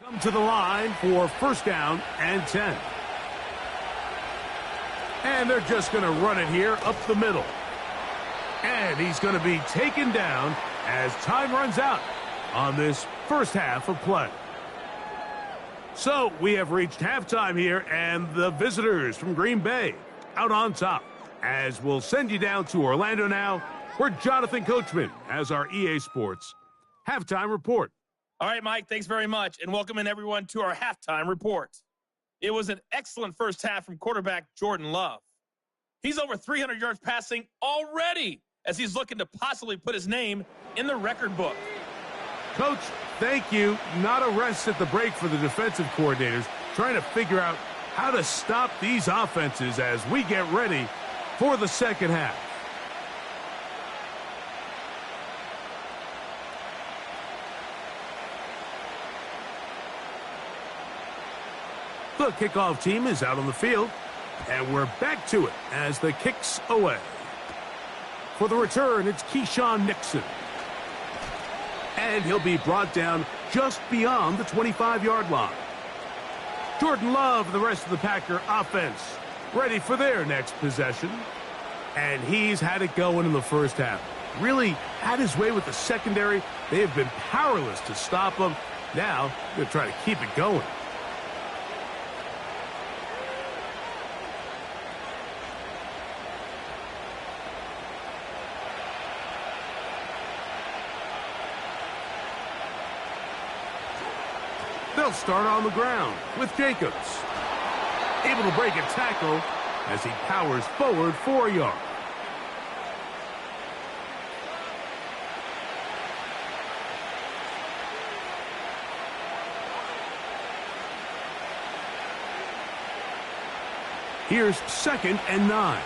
Come to the line for first down and 10. And they're just going to run it here up the middle. And he's going to be taken down as time runs out on this first half of play. So we have reached halftime here, and the visitors from Green Bay out on top. As we'll send you down to Orlando now, where Jonathan Coachman has our EA Sports halftime report. All right, Mike, thanks very much, and welcome in everyone to our halftime report. It was an excellent first half from quarterback Jordan Love. He's over 300 yards passing already as he's looking to possibly put his name in the record book. Coach, thank you. Not a rest at the break for the defensive coordinators, trying to figure out how to stop these offenses as we get ready for the second half. The kickoff team is out on the field, and we're back to it as the kick's away. For the return, it's Keyshawn Nixon. And he'll be brought down just beyond the 25-yard line. Jordan Love, the rest of the Packer offense, ready for their next possession. And he's had it going in the first half. Really had his way with the secondary. They have been powerless to stop him. Now, they're trying to keep it going. They'll start on the ground with Jacobs. Able to break a tackle as he powers forward 4 yards. Here's 2nd and 9.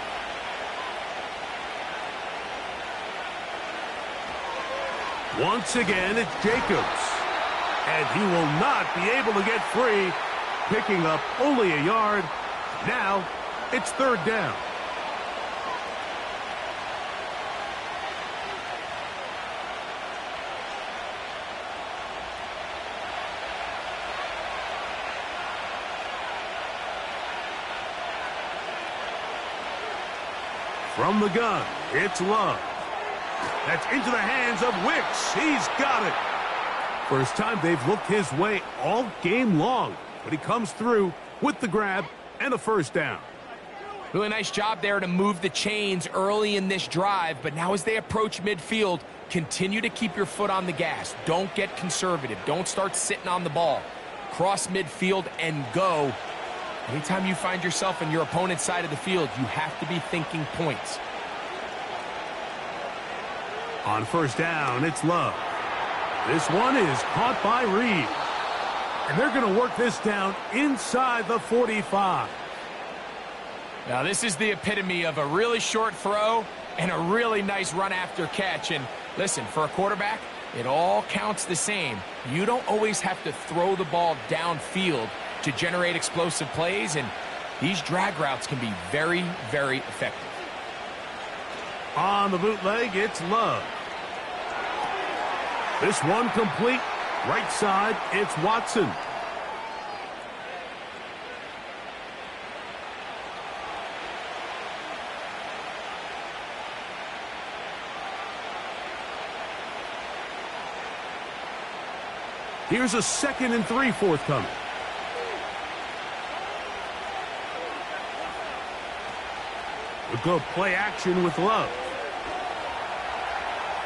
Once again, it's Jacobs. And he will not be able to get free, picking up only a yard. Now, it's 3rd down. From the gun, it's Love. That's into the hands of Wicks. He's got it. First time they've looked his way all game long, but he comes through with the grab and a first down. Really nice job there to move the chains early in this drive, but now as they approach midfield, continue to keep your foot on the gas. Don't get conservative. Don't start sitting on the ball. Cross midfield and go. Anytime you find yourself on your opponent's side of the field, you have to be thinking points. On first down, it's Love. This one is caught by Reed. And they're going to work this down inside the 45. Now this is the epitome of a really short throw and a really nice run after catch. And listen, for a quarterback, it all counts the same. You don't always have to throw the ball downfield to generate explosive plays, and these drag routes can be very, very effective. On the bootleg, it's Love. This one complete. Right side, it's Watson. Here's a 2nd and 3 forthcoming. We'll go play action with Love.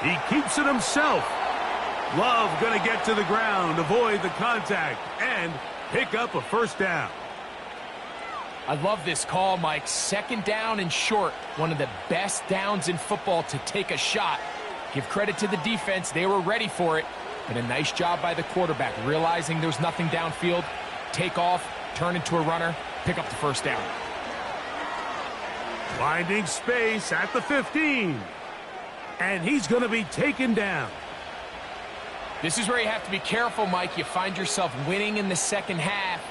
He keeps it himself. Love going to get to the ground, avoid the contact, and pick up a first down. I love this call, Mike. 2nd down and short. One of the best downs in football to take a shot. Give credit to the defense. They were ready for it. But a nice job by the quarterback, realizing there's nothing downfield. Take off, turn into a runner, pick up the first down. Finding space at the 15. And he's going to be taken down. This is where you have to be careful, Mike. You find yourself winning in the second half.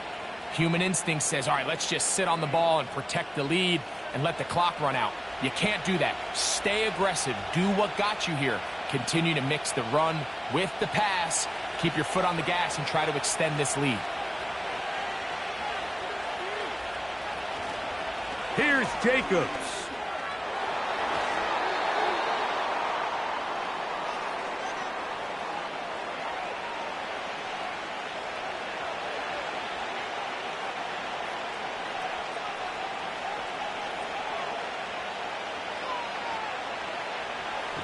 Human instinct says, all right, let's just sit on the ball and protect the lead and let the clock run out. You can't do that. Stay aggressive. Do what got you here. Continue to mix the run with the pass. keep your foot on the gas and try to extend this lead. Here's Jacobs.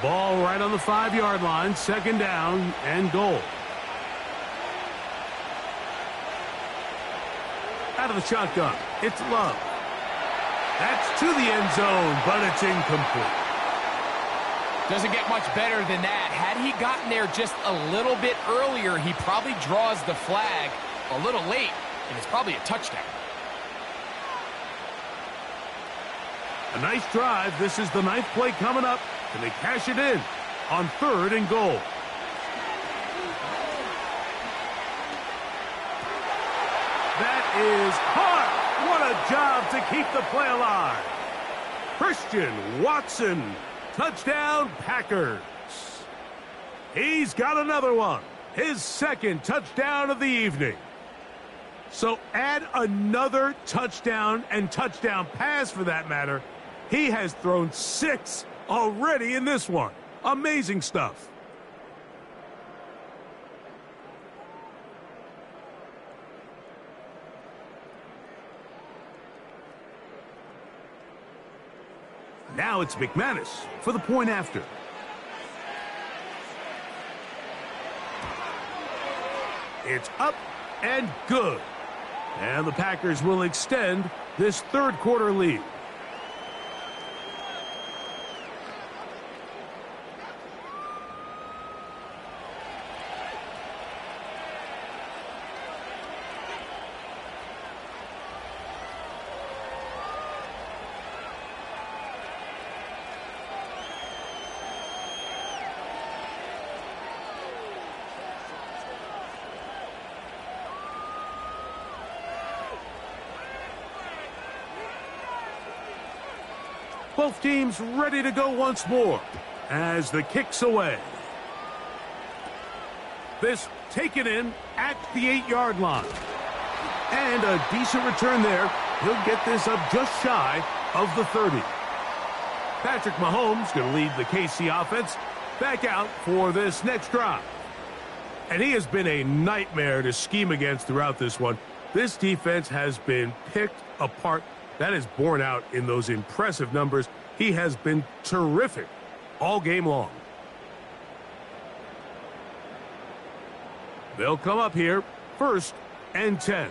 Ball right on the 5-yard line, second down and goal. Out of the shotgun, it's Love. That's to the end zone, but it's incomplete. Doesn't get much better than that. Had he gotten there just a little bit earlier, he probably draws the flag a little late, and it's probably a touchdown. A nice drive. This is the 9th play coming up. Can they cash it in on 3rd and goal? That is hard. What a job to keep the play alive. Christian Watson, touchdown Packers. He's got another one. His 2nd touchdown of the evening. So add another touchdown and touchdown pass for that matter. He has thrown 6 already in this one. Amazing stuff. Now it's McManus for the point after. It's up and good. And the Packers will extend this 3rd quarter lead. Both teams ready to go once more as the kick's away. This taken in at the 8-yard line. And a decent return there. He'll get this up just shy of the 30. Patrick Mahomes going to lead the KC offense back out for this next drive. And he has been a nightmare to scheme against throughout this one. This defense has been picked apart. That is borne out in those impressive numbers. He has been terrific all game long. They'll come up here, 1st and 10.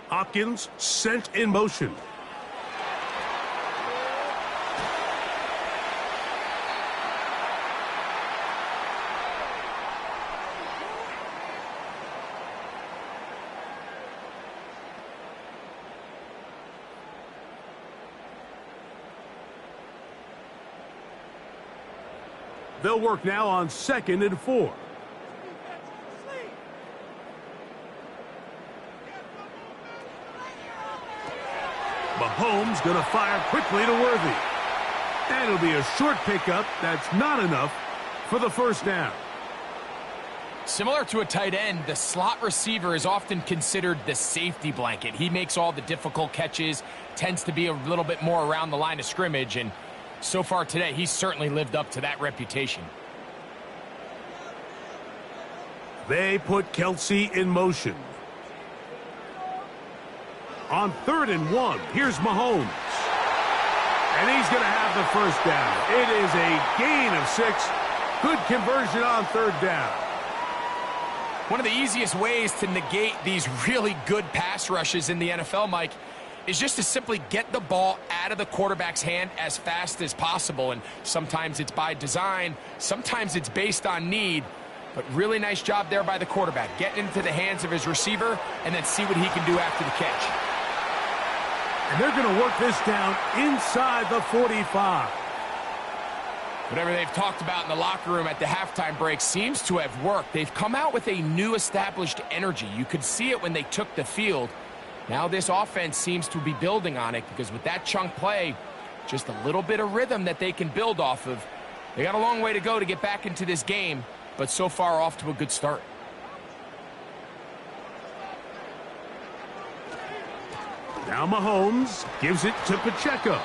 Hopkins sent in motion. They'll work now on 2nd and 4. Mahomes going to fire quickly to Worthy. And it'll be a short pickup. That's not enough for the 1st down. Similar to a tight end, the slot receiver is often considered the safety blanket. He makes all the difficult catches, tends to be a little bit more around the line of scrimmage, and so far today, he's certainly lived up to that reputation. They put Kelsey in motion. On 3rd and 1, here's Mahomes. And he's going to have the 1st down. It is a gain of 6. Good conversion on 3rd down. One of the easiest ways to negate these really good pass rushes in the NFL, Mike, is just to simply get the ball out of the quarterback's hand as fast as possible. And sometimes it's by design, sometimes it's based on need. But really nice job there by the quarterback, getting into the hands of his receiver and then see what he can do after the catch. And they're going to work this down inside the 45. Whatever they've talked about in the locker room at the halftime break seems to have worked. They've come out with a new established energy. You could see it when they took the field. Now this offense seems to be building on it because with that chunk play, just a little bit of rhythm that they can build off of, They got a long way to go to get back into this game, but so far off to a good start. Now Mahomes gives it to Pacheco.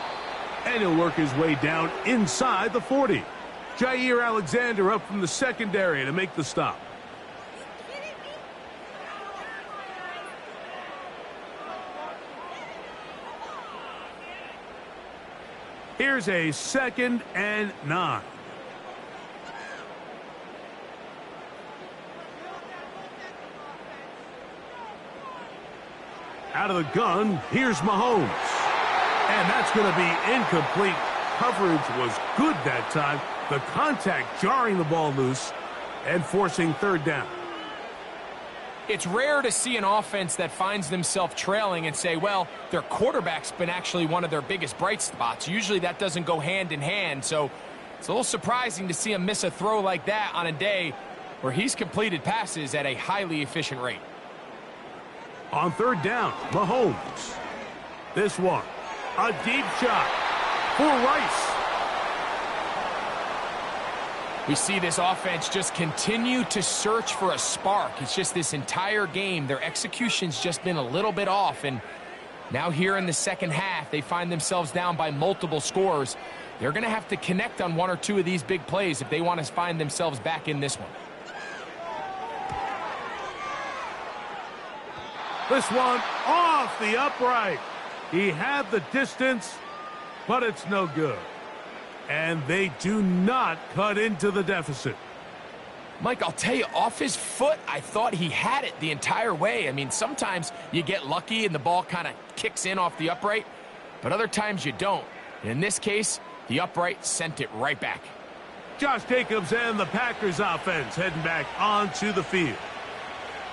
And he'll work his way down inside the 40. Jair Alexander up from the secondary to make the stop. Here's a 2nd and 9. Out of the gun, here's Mahomes. And that's going to be incomplete. Coverage was good that time. The contact jarring the ball loose and forcing 3rd down. It's rare to see an offense that finds themselves trailing and say, well, their quarterback's been actually one of their biggest bright spots. Usually that doesn't go hand in hand, so it's a little surprising to see him miss a throw like that on a day where he's completed passes at a highly efficient rate. On 3rd down, Mahomes. This one, a deep shot for Rice. We see this offense just continue to search for a spark. It's just this entire game, their execution's just been a little bit off. And now here in the second half, they find themselves down by multiple scores. They're going to have to connect on 1 or 2 of these big plays if they want to find themselves back in this one. This one off the upright. He had the distance, but it's no good. And they do not cut into the deficit. Mike, I'll tell you, off his foot, I thought he had it the entire way. I mean, sometimes you get lucky and the ball kind of kicks in off the upright, but other times you don't. And in this case, the upright sent it right back. Josh Jacobs and the Packers offense heading back onto the field.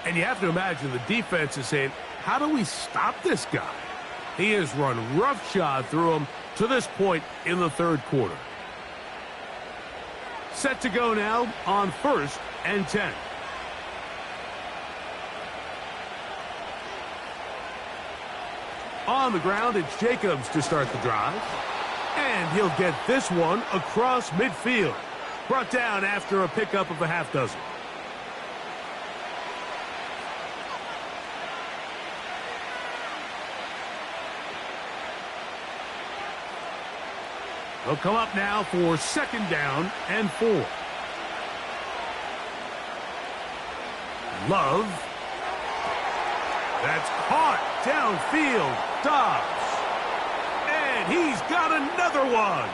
And you have to imagine the defense is saying, how do we stop this guy? He has run roughshod through him to this point in the 3rd quarter. Set to go now on 1st and 10. On the ground, it's Jacobs to start the drive. And he'll get this one across midfield. Brought down after a pickup of a half dozen. They'll come up now for 2nd down and 4. Love. That's caught downfield. Dobbs. And he's got another one.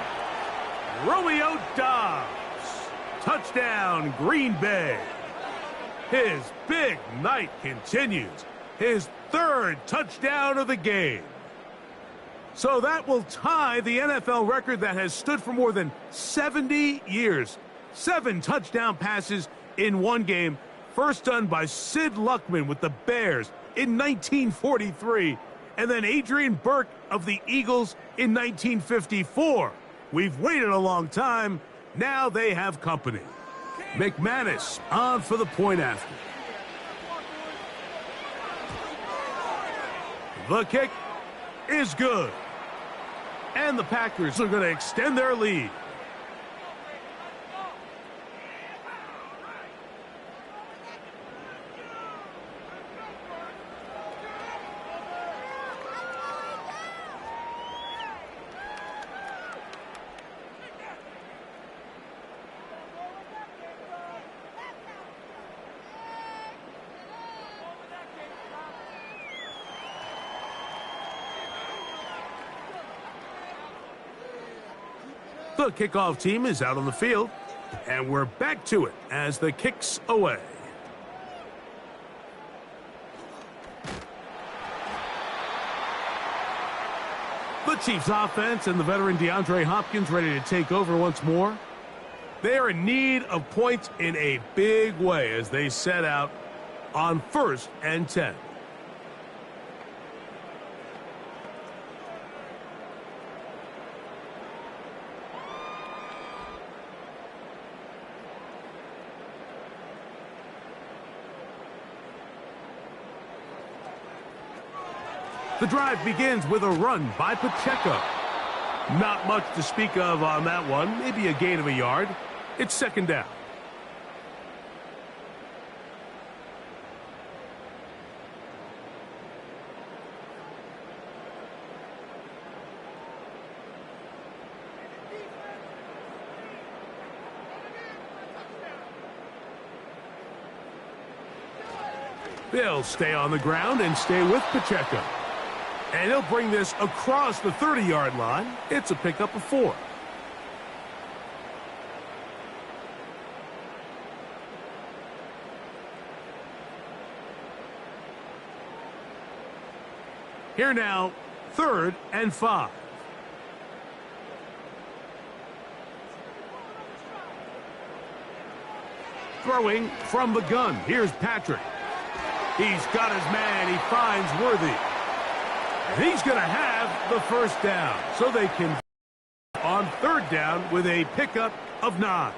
Romeo Dobbs. Touchdown, Green Bay. His big night continues. His 3rd touchdown of the game. So that will tie the NFL record that has stood for more than 70 years. 7 touchdown passes in one game. First done by Sid Luckman with the Bears in 1943. And then Adrian Burke of the Eagles in 1954. We've waited a long time. Now they have company. McManus on for the point after. The kick is good. And the Packers are going to extend their lead. The kickoff team is out on the field, and we're back to it as the kick's away. The Chiefs offense and the veteran DeAndre Hopkins ready to take over once more. They are in need of points in a big way as they set out on 1st and 10. The drive begins with a run by Pacheco. Not much to speak of on that one. Maybe a gain of a yard. It's second down. They'll stay on the ground and stay with Pacheco. And he'll bring this across the 30-yard line. It's a pickup of 4. Here now, 3rd and 5. Throwing from the gun. Here's Patrick. He's got his man. He finds Worthy. And he's going to have the first down. So they can on 3rd down with a pickup of 9.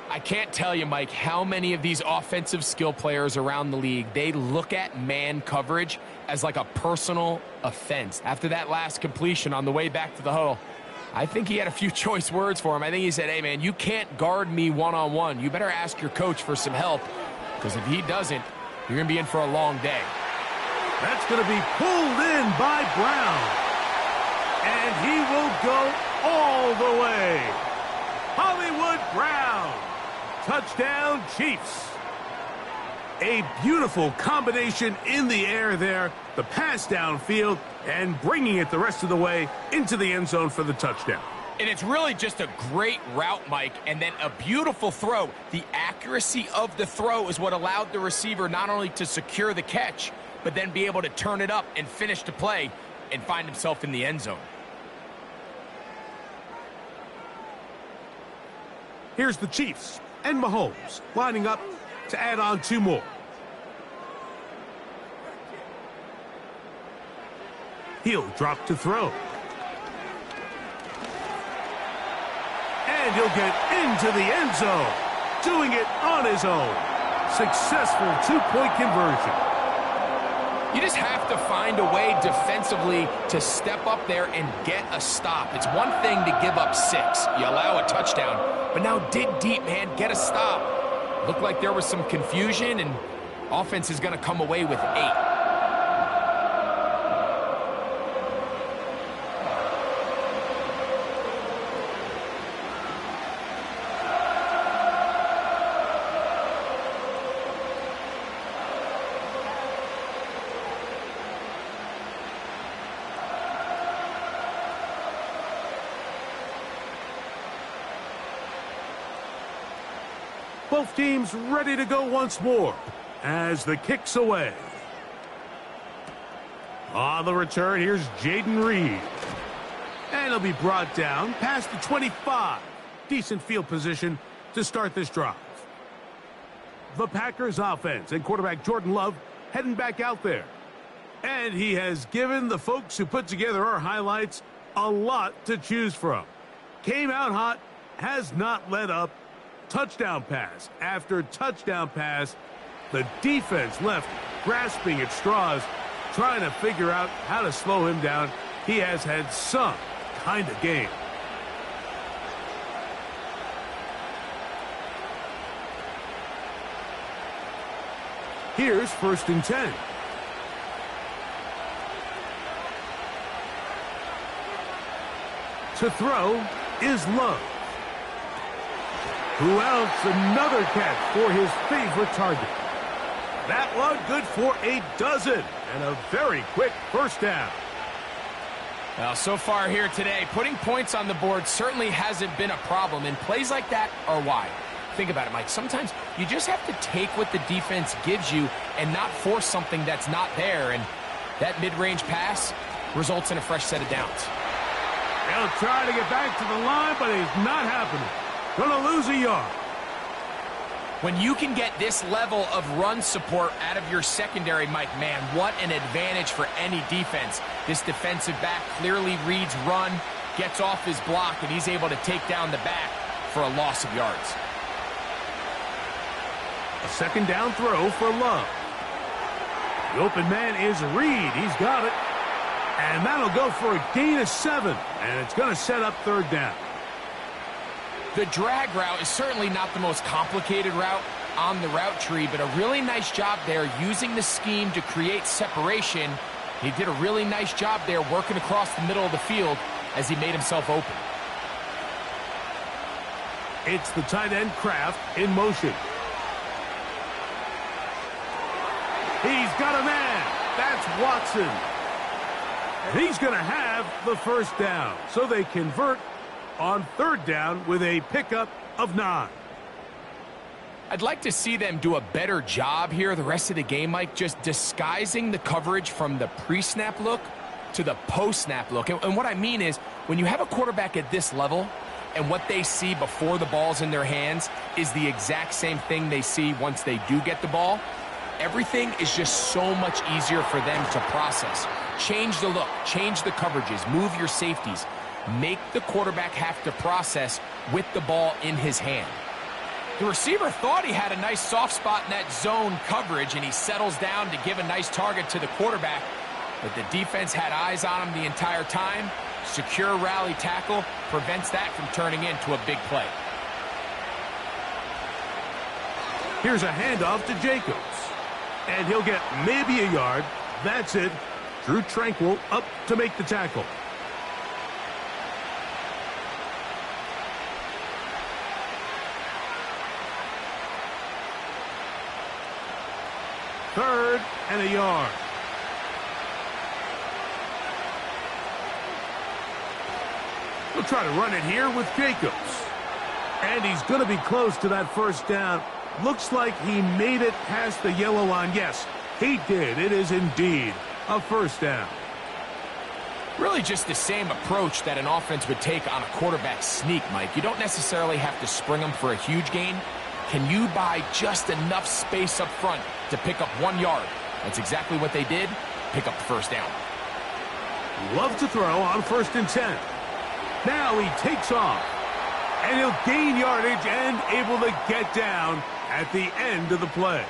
I can't tell you, Mike, how many of these offensive skill players around the league, they look at man coverage as like a personal offense. After that last completion on the way back to the huddle, I think he had a few choice words for him. I think he said, hey, man, you can't guard me one-on-one. You better ask your coach for some help, because if he doesn't, you're going to be in for a long day. That's going to be pulled in by Brown. And he will go all the way. Hollywood Brown. Touchdown, Chiefs. A beautiful combination in the air there. The pass downfield and bringing it the rest of the way into the end zone for the touchdown. And it's really just a great route, Mike, and then a beautiful throw. The accuracy of the throw is what allowed the receiver not only to secure the catch, but then be able to turn it up and finish the play and find himself in the end zone. Here's the Chiefs and Mahomes lining up to add on 2 more. He'll drop to throw. And he'll get into the end zone, doing it on his own. Successful 2-point conversion. You just have to find a way defensively to step up there and get a stop. It's one thing to give up 6. You allow a touchdown, but now dig deep, man. Get a stop. Looked like there was some confusion, and offense is going to come away with 8. Both teams ready to go once more as the kick's away. On the return, here's Jaden Reed. And he'll be brought down past the 25. Decent field position to start this drive. The Packers offense and quarterback Jordan Love heading back out there. And he has given the folks who put together our highlights a lot to choose from. Came out hot, has not let up. Touchdown pass after touchdown pass. The defense left grasping at straws, trying to figure out how to slow him down. He has had some kind of game. Here's 1st and 10. To throw is Love. Who else? Another catch for his favorite target. That one good for a dozen and a very quick first down. Well, so far here today, putting points on the board certainly hasn't been a problem, and plays like that are why. Think about it, Mike. Sometimes you just have to take what the defense gives you and not force something that's not there, and that mid-range pass results in a fresh set of downs. They'll try to get back to the line, but it's not happening. Gonna lose a yard. When you can get this level of run support out of your secondary, Mike, man, what an advantage for any defense. This defensive back clearly reads run, gets off his block, and he's able to take down the back for a loss of yards. A 2nd down throw for Love. The open man is Reed. He's got it. And that'll go for a gain of 7. And it's going to set up third down. The drag route is certainly not the most complicated route on the route tree, but a really nice job there using the scheme to create separation. He did a really nice job there working across the middle of the field as he made himself open. It's the tight end Kraft in motion. He's got a man. That's Watson. And he's going to have the first down. So they convert on third down with a pickup of 9. I'd like to see them do a better job here the rest of the game, Mike, just disguising the coverage from the pre-snap look to the post-snap look. And what I mean is, when you have a quarterback at this level and what they see before the ball's in their hands is the exact same thing they see once they do get the ball, everything is just so much easier for them to process. Change the look, change the coverages, move your safeties. Make the quarterback have to process with the ball in his hand. The receiver thought he had a nice soft spot in that zone coverage, and he settles down to give a nice target to the quarterback. But the defense had eyes on him the entire time. Secure rally tackle prevents that from turning into a big play. Here's a handoff to Jacobs. And he'll get maybe a yard. That's it. Drew Tranquil up to make the tackle. Third and a yard. We'll try to run it here with Jacobs. And he's going to be close to that first down. Looks like he made it past the yellow line. Yes, he did. It is indeed a first down. Really just the same approach that an offense would take on a quarterback sneak, Mike. You don't necessarily have to spring them for a huge gain. Can you buy just enough space up front to pick up 1 yard? That's exactly what they did. Pick up the first down. Love to throw on 1st and 10. Now he takes off. And he'll gain yardage and able to get down at the end of the play.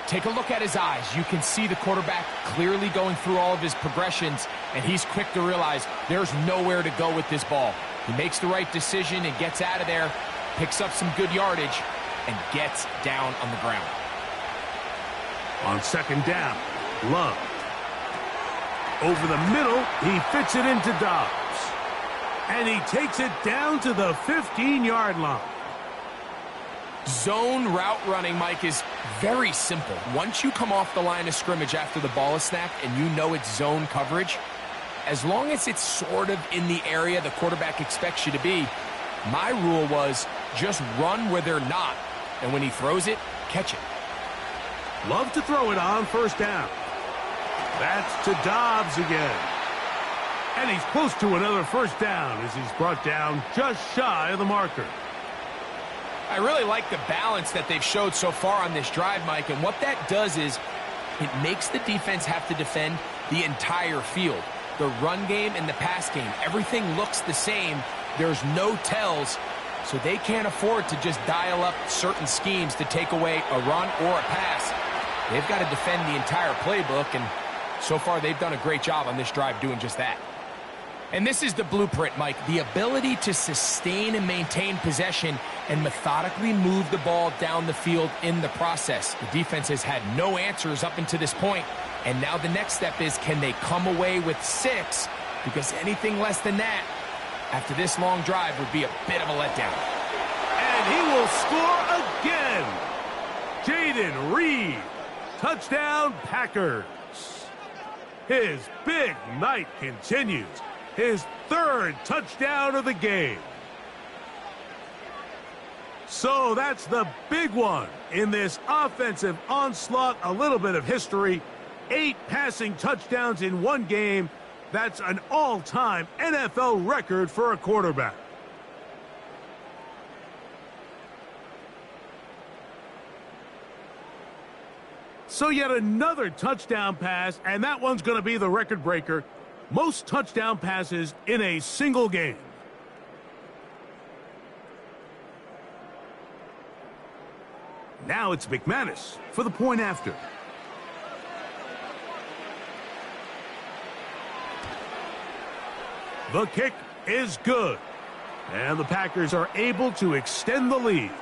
Take a look at his eyes. You can see the quarterback clearly going through all of his progressions, and he's quick to realize there's nowhere to go with this ball. He makes the right decision and gets out of there, picks up some good yardage, and gets down on the ground. On 2nd down, Love. Over the middle, he fits it into Dobbs. And he takes it down to the 15-yard line. Zone route running, Mike, is very simple. Once you come off the line of scrimmage after the ball is snapped and you know it's zone coverage, as long as it's sort of in the area the quarterback expects you to be, my rule was just run where they're not. And when he throws it, catch it. Love to throw it on 1st down. That's to Dobbs again. And he's close to another first down as he's brought down just shy of the marker. I really like the balance that they've showed so far on this drive, Mike, and what that does is it makes the defense have to defend the entire field. The run game and the pass game, everything looks the same. There's no tells, so they can't afford to just dial up certain schemes to take away a run or a pass. They've got to defend the entire playbook, and so far they've done a great job on this drive doing just that. And this is the blueprint, Mike, the ability to sustain and maintain possession and methodically move the ball down the field in the process. The defense has had no answers up until this point, and now the next step is, can they come away with 6? Because anything less than that, after this long drive, would be a bit of a letdown. And he will score again. Jaden Reed, touchdown Packers. His big night continues. His 3rd touchdown of the game. So that's the big one in this offensive onslaught. A little bit of history. 8 passing touchdowns in one game. That's an all-time NFL record for a quarterback. So yet another touchdown pass, and that one's going to be the record breaker. Most touchdown passes in a single game. Now it's McManus for the point after. The kick is good. And the Packers are able to extend the lead.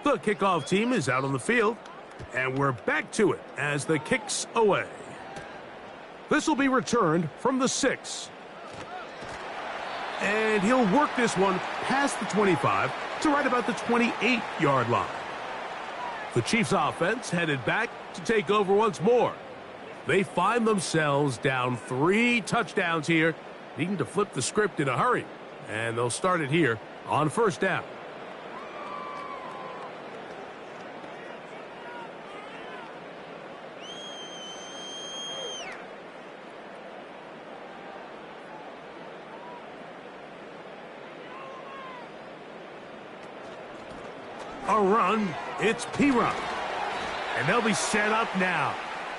The kickoff team is out on the field, and we're back to it as the kick's away. This will be returned from the 6. And he'll work this one past the 25 to right about the 28-yard line. The Chiefs' offense headed back to take over once more. They find themselves down 3 touchdowns here, needing to flip the script in a hurry. And they'll start it here on first down. A run, it's P-Run. And they'll be set up now.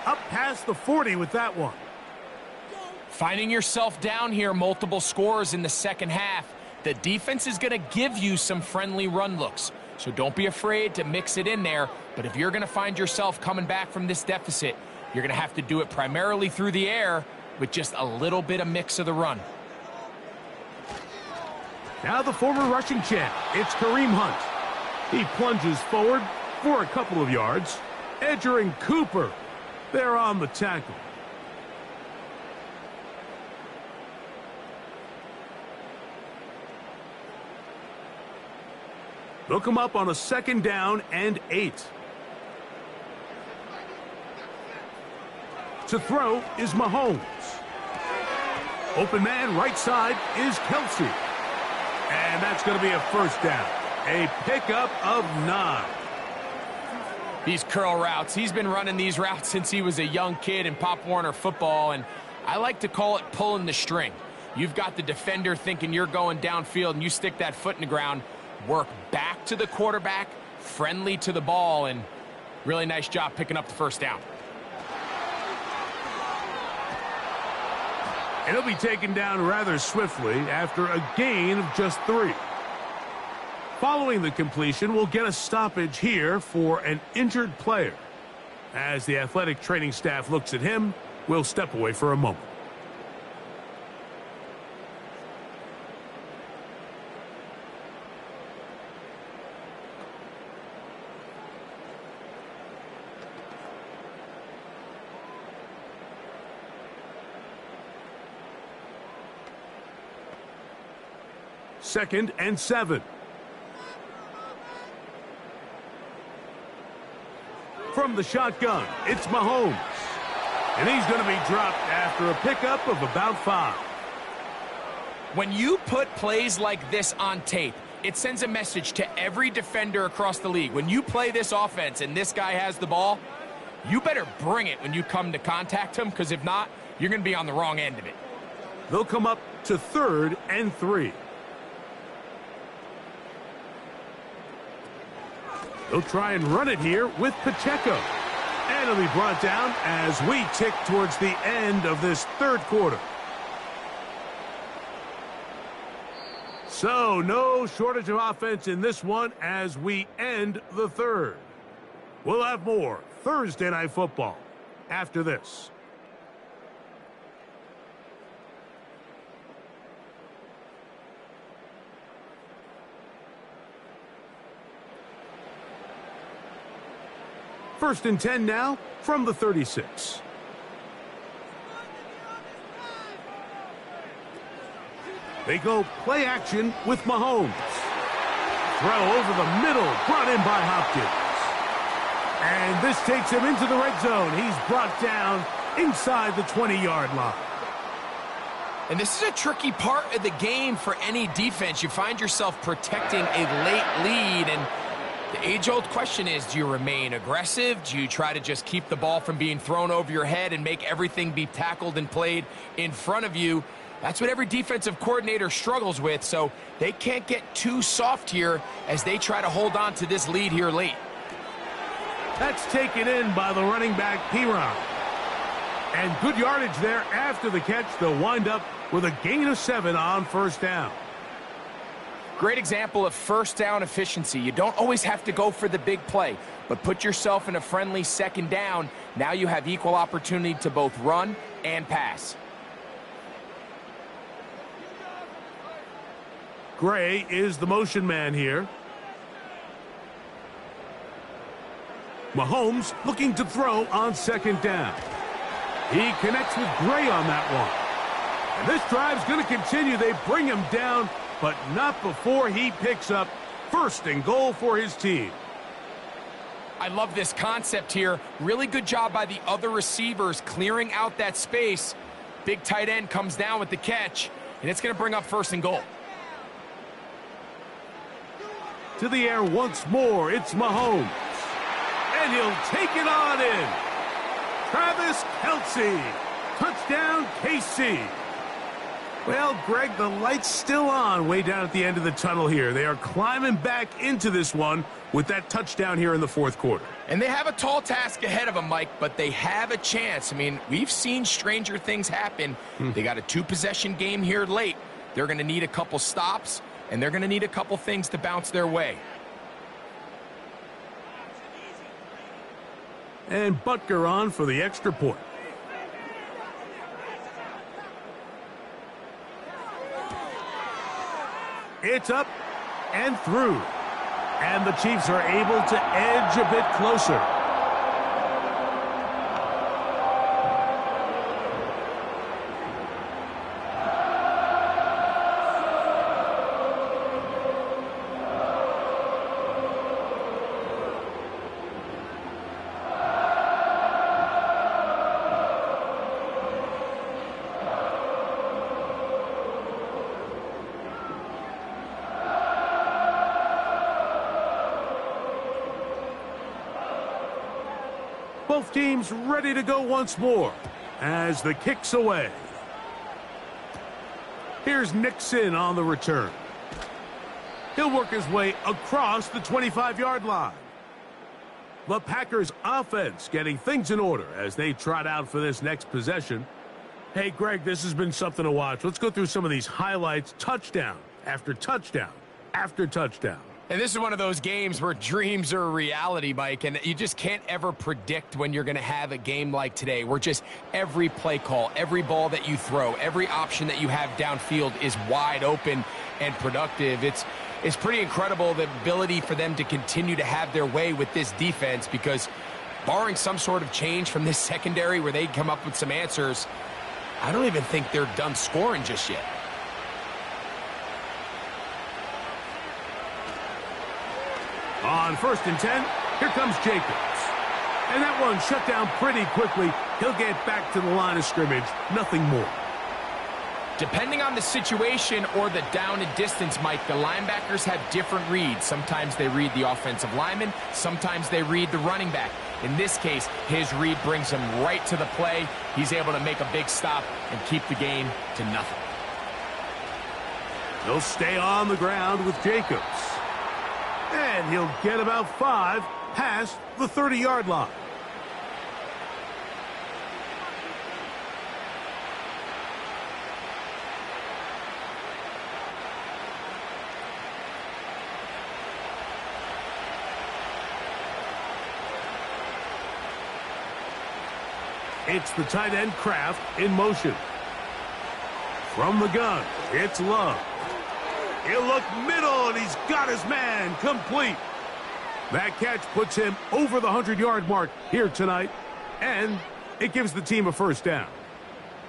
Up past the 40 with that one. Finding yourself down here, multiple scores in the second half. The defense is going to give you some friendly run looks. So don't be afraid to mix it in there. But if you're going to find yourself coming back from this deficit, you're going to have to do it primarily through the air with just a little bit of mix of the run. Now the former rushing champ, it's Kareem Hunt. He plunges forward for a couple of yards. Edger and Cooper, they're on the tackle. They'll come up on a 2nd down and 8. To throw is Mahomes. Open man right side is Kelsey. And that's going to be a first down. A pickup of 9. These curl routes, he's been running these routes since he was a young kid in Pop Warner football, and I like to call it pulling the string. You've got the defender thinking you're going downfield, and you stick that foot in the ground, work back to the quarterback, friendly to the ball, and really nice job picking up the first down. And he'll be taken down rather swiftly after a gain of just 3. Following the completion, we'll get a stoppage here for an injured player. As the athletic training staff looks at him, we'll step away for a moment. Second and 7. From the shotgun, it's Mahomes. And he's going to be dropped after a pickup of about 5. When you put plays like this on tape, it sends a message to every defender across the league. When you play this offense and this guy has the ball, you better bring it when you come to contact him, because if not, you're going to be on the wrong end of it. They'll come up to 3rd and 3. They'll try and run it here with Pacheco. And it'll be brought down as we tick towards the end of this 3rd quarter. So, no shortage of offense in this one as we end the 3rd. We'll have more Thursday Night Football after this. First and 10 now from the 36. They go play action with Mahomes. Throw over the middle, brought in by Hopkins. And this takes him into the red zone. He's brought down inside the 20-yard line. And this is a tricky part of the game for any defense. You find yourself protecting a late lead, and the age-old question is, do you remain aggressive? Do you try to just keep the ball from being thrown over your head and make everything be tackled and played in front of you? That's what every defensive coordinator struggles with, so they can't get too soft here as they try to hold on to this lead here late. That's taken in by the running back, Piron. And good yardage there after the catch. They'll wind up with a gain of 7 on first down. Great example of first down efficiency. You don't always have to go for the big play, but put yourself in a friendly second down. Now you have equal opportunity to both run and pass. Gray is the motion man here. Mahomes looking to throw on second down. He connects with Gray on that one. And this drive's going to continue. They bring him down, but not before he picks up first and goal for his team. I love this concept here. Really good job by the other receivers clearing out that space. Big tight end comes down with the catch, and it's going to bring up first and goal. To the air once more, it's Mahomes. And he'll take it on in. Travis Kelce. Touchdown, KC. Well, Greg, the light's still on way down at the end of the tunnel here. They are climbing back into this one with that touchdown here in the fourth quarter. And they have a tall task ahead of them, Mike, but they have a chance. I mean, we've seen stranger things happen. They got a 2-possession game here late. They're going to need a couple stops, and they're going to need a couple things to bounce their way. And Butker on for the extra point. It's up and through. And the Chiefs are able to edge a bit closer. Both teams ready to go once more as the kick's away. Here's Nixon on the return. He'll work his way across the 25-yard line. The Packers offense getting things in order as they trot out for this next possession. Hey, Greg, this has been something to watch. Let's go through some of these highlights. Touchdown after touchdown after touchdown. And this is one of those games where dreams are a reality, Mike, and you just can't ever predict when you're going to have a game like today, where just every play call, every ball that you throw, every option that you have downfield is wide open and productive. It's pretty incredible, the ability for them to continue to have their way with this defense, because barring some sort of change from this secondary where they come up with some answers, I don't even think they're done scoring just yet. On 1st and 10, here comes Jacobs. And that one shut down pretty quickly. He'll get back to the line of scrimmage. Nothing more. Depending on the situation or the down and distance, Mike, the linebackers have different reads. Sometimes they read the offensive lineman. Sometimes they read the running back. In this case, his read brings him right to the play. He's able to make a big stop and keep the game to nothing. He'll stay on the ground with Jacobs. And he'll get about 5 past the 30-yard line. It's the tight end Kraft in motion. From the gun, it's Love. He'll look middle, and he's got his man complete. That catch puts him over the 100-yard mark here tonight, and it gives the team a first down.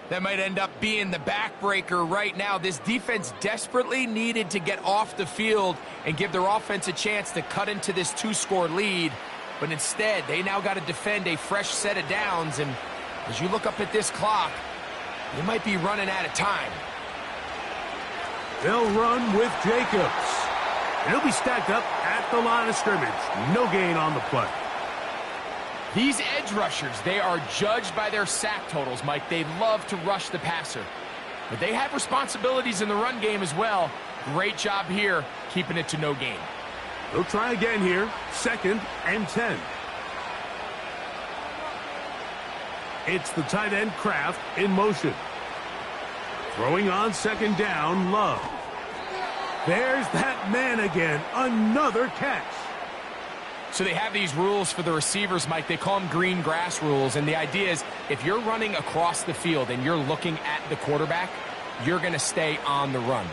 That might end up being the backbreaker right now. This defense desperately needed to get off the field and give their offense a chance to cut into this 2-score lead, but instead, they now got to defend a fresh set of downs, and as you look up at this clock, they might be running out of time. They'll run with Jacobs. And he'll be stacked up at the line of scrimmage. No gain on the play. These edge rushers, they are judged by their sack totals, Mike. They love to rush the passer. But they have responsibilities in the run game as well. Great job here, keeping it to no gain. They'll try again here. 2nd and 10. It's the tight end Kraft in motion. Throwing on 2nd down, Love. There's that man again. Another catch. So they have these rules for the receivers, Mike. They call them green grass rules. And the idea is if you're running across the field and you're looking at the quarterback, you're going to stay on the run.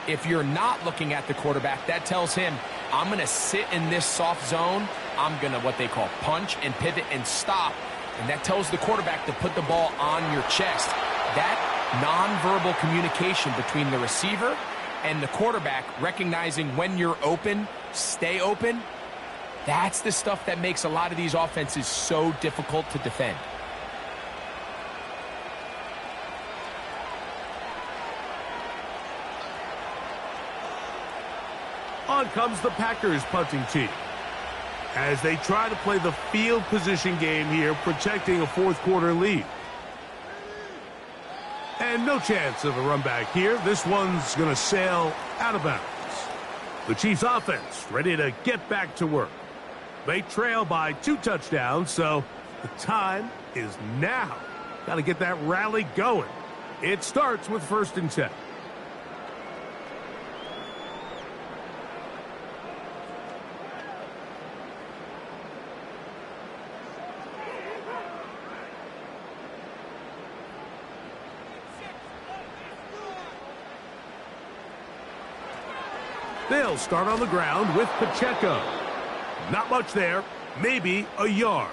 If you're not looking at the quarterback, that tells him, I'm going to sit in this soft zone. I'm going to what they call punch and pivot and stop. And that tells the quarterback to put the ball on your chest. That nonverbal communication between the receiver and the quarterback, recognizing when you're open, stay open, that's the stuff that makes a lot of these offenses so difficult to defend. On comes the Packers punting team as they try to play the field position game here, protecting a 4th quarter lead. And no chance of a run back here. This one's going to sail out of bounds. The Chiefs offense ready to get back to work. They trail by 2 touchdowns, so the time is now. Got to get that rally going. It starts with 1st and 10. They'll start on the ground with Pacheco. Not much there, maybe a yard.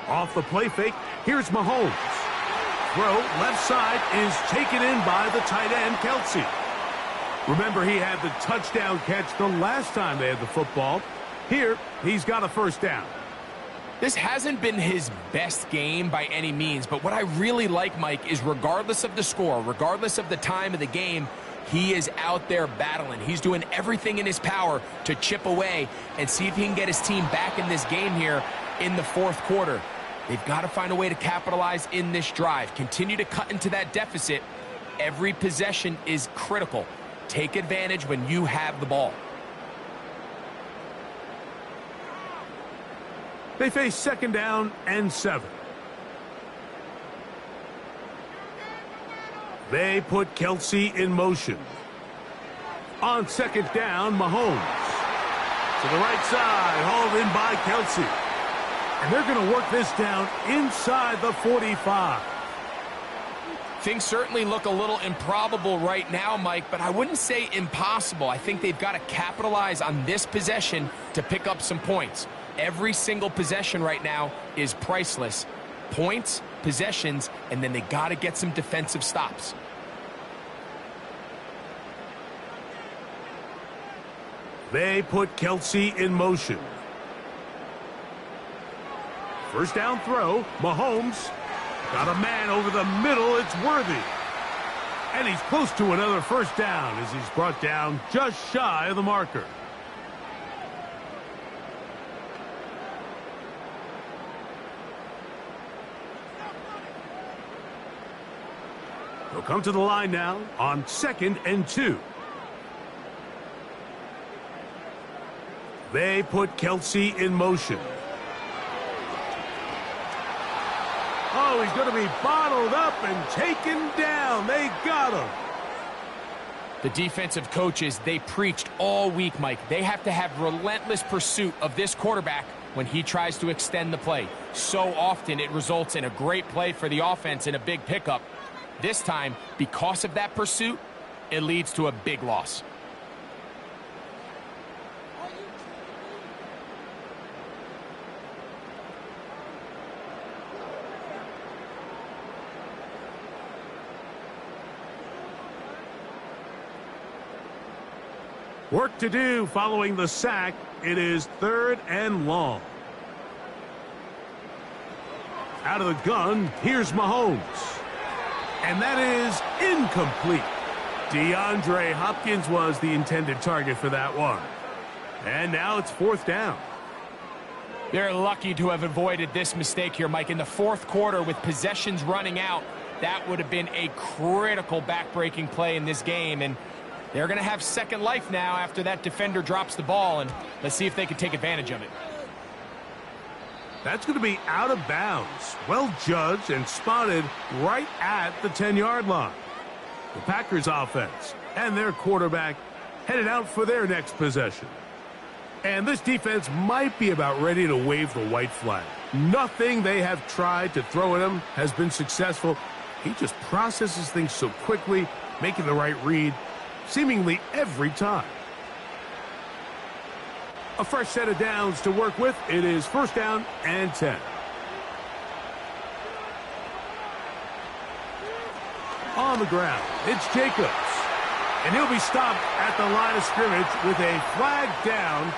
Off the play fake, here's Mahomes. Throw, left side, is taken in by the tight end, Kelce. Remember, he had the touchdown catch the last time they had the football. Here, he's got a 1st down. This hasn't been his best game by any means, but what I really like, Mike, is regardless of the score, regardless of the time of the game, he is out there battling. He's doing everything in his power to chip away and see if he can get his team back in this game here in the 4th quarter. They've got to find a way to capitalize in this drive. Continue to cut into that deficit. Every possession is critical. Take advantage when you have the ball. They face 2nd down and 7. They put Kelce in motion. On 2nd down, Mahomes. To the right side, hauled in by Kelce. And they're going to work this down inside the 45. Things certainly look a little improbable right now, Mike, but I wouldn't say impossible. I think they've got to capitalize on this possession to pick up some points. Every single possession right now is priceless. Points, possessions, and then they got to get some defensive stops. They put Kelce in motion. 1st down throw, Mahomes got a man over the middle, it's worthy. And he's close to another 1st down as he's brought down just shy of the marker. They'll come to the line now on 2nd and 2. They put Kelce in motion. Oh, he's going to be bottled up and taken down. They got him. The defensive coaches, they preached all week, Mike. They have to have relentless pursuit of this quarterback when he tries to extend the play. So often it results in a great play for the offense and a big pickup. This time, because of that pursuit, it leads to a big loss. Work to do following the sack. It is 3rd and long. Out of the gun, here's Mahomes. And that is incomplete. DeAndre Hopkins was the intended target for that one. And now it's 4th down. They're lucky to have avoided this mistake here, Mike. In the 4th quarter, with possessions running out, that would have been a critical back-breaking play in this game. And they're going to have second life now after that defender drops the ball. And let's see if they can take advantage of it. That's going to be out of bounds. Well judged and spotted right at the 10-yard line. The Packers offense and their quarterback headed out for their next possession. And this defense might be about ready to wave the white flag. Nothing they have tried to throw at him has been successful. He just processes things so quickly, making the right read seemingly every time. A fresh set of downs to work with. It is 1st down and 10. On the ground, it's Jacobs. And he'll be stopped at the line of scrimmage with a flag down.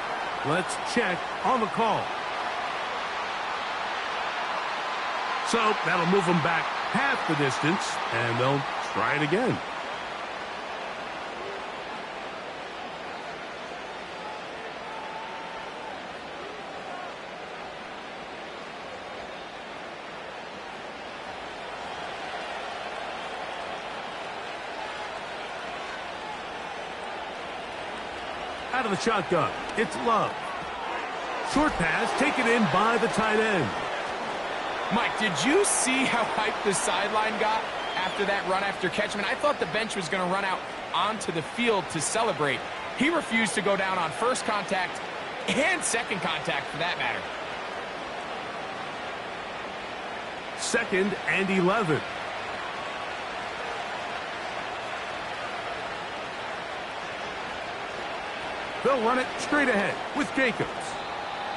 Let's check on the call. So that'll move them back half the distance, and they'll try it again. Out of the shotgun, it's Love. Short pass taken in by the tight end. Mike, did you see how hyped the sideline got after that run after catch? I mean, I thought the bench was going to run out onto the field to celebrate. He refused to go down on first contact and second contact for that matter. 2nd and 11. They'll run it straight ahead with Jacobs.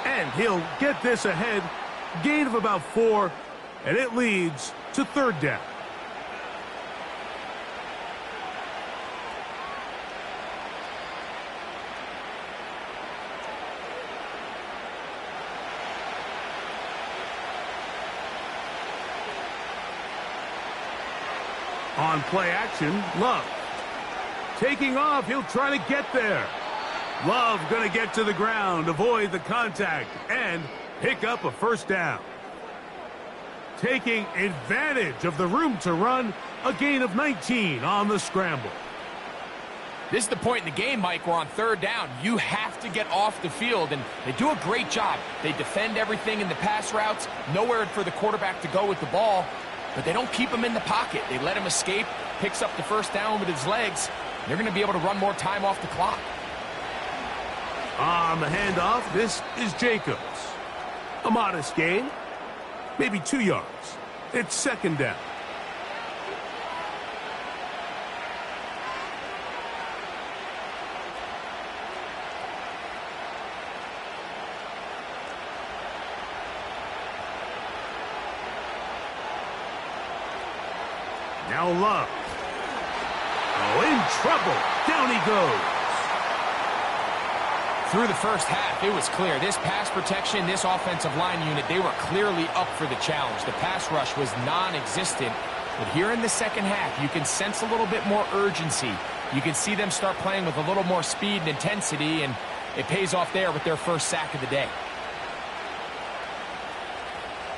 And he'll get this ahead. Gain of about 4. And it leads to 3rd down. On play action, Love. Taking off, he'll try to get there. Love going to get to the ground, avoid the contact, and pick up a 1st down. Taking advantage of the room to run, a gain of 19 on the scramble. This is the point in the game, Mike, where on 3rd down, you have to get off the field, and they do a great job. They defend everything in the pass routes, nowhere for the quarterback to go with the ball, but they don't keep him in the pocket. They let him escape, picks up the 1st down with his legs. They're going to be able to run more time off the clock. On the handoff, this is Jacobs. A modest gain, maybe 2 yards. It's 2nd down. Now Love. Oh, in trouble. Down he goes. Through the first half, it was clear. This pass protection, this offensive line unit, they were clearly up for the challenge. The pass rush was non-existent. But here in the second half, you can sense a little bit more urgency. You can see them start playing with a little more speed and intensity, and it pays off there with their first sack of the day.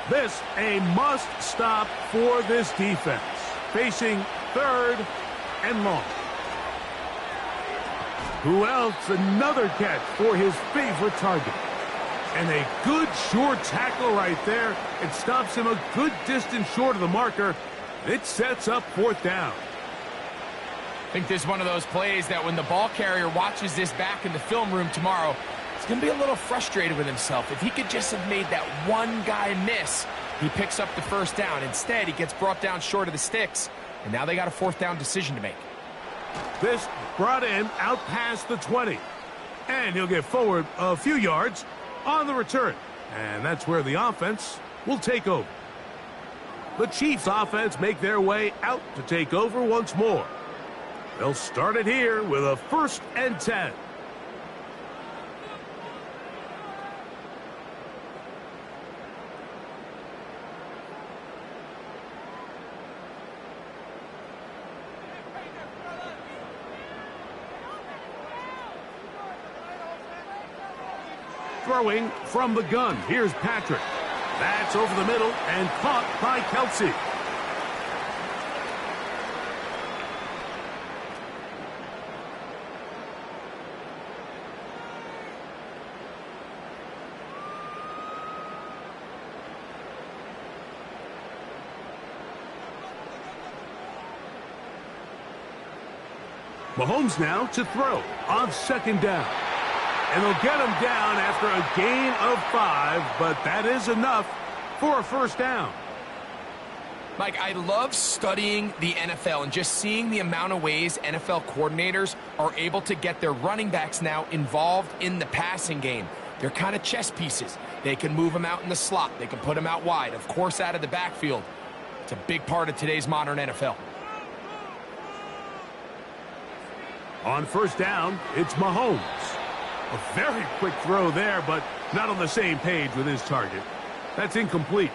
This a must stop for this defense. Facing 3rd and long. Who else? Another catch for his favorite target. And a good short tackle right there. It stops him a good distance short of the marker. It sets up 4th down. I think this is one of those plays that when the ball carrier watches this back in the film room tomorrow, he's going to be a little frustrated with himself. If he could just have made that one guy miss, he picks up the 1st down. Instead, he gets brought down short of the sticks, and now they got a 4th down decision to make. This brought in out past the 20. And he'll get forward a few yards on the return. And that's where the offense will take over. The Chiefs offense make their way out to take over once more. They'll start it here with a 1st and 10. throwing from the gun. Here's Patrick. That's over the middle and caught by Kelsey. Mahomes now to throw on second down. And they'll get him down after a gain of 5, but that is enough for a first down. Mike, I love studying the NFL and just seeing the amount of ways NFL coordinators are able to get their running backs now involved in the passing game. They're kind of chess pieces. They can move them out in the slot. They can put them out wide, of course, out of the backfield. It's a big part of today's modern NFL. On first down, it's Mahomes. A very quick throw there, but not on the same page with his target. That's incomplete.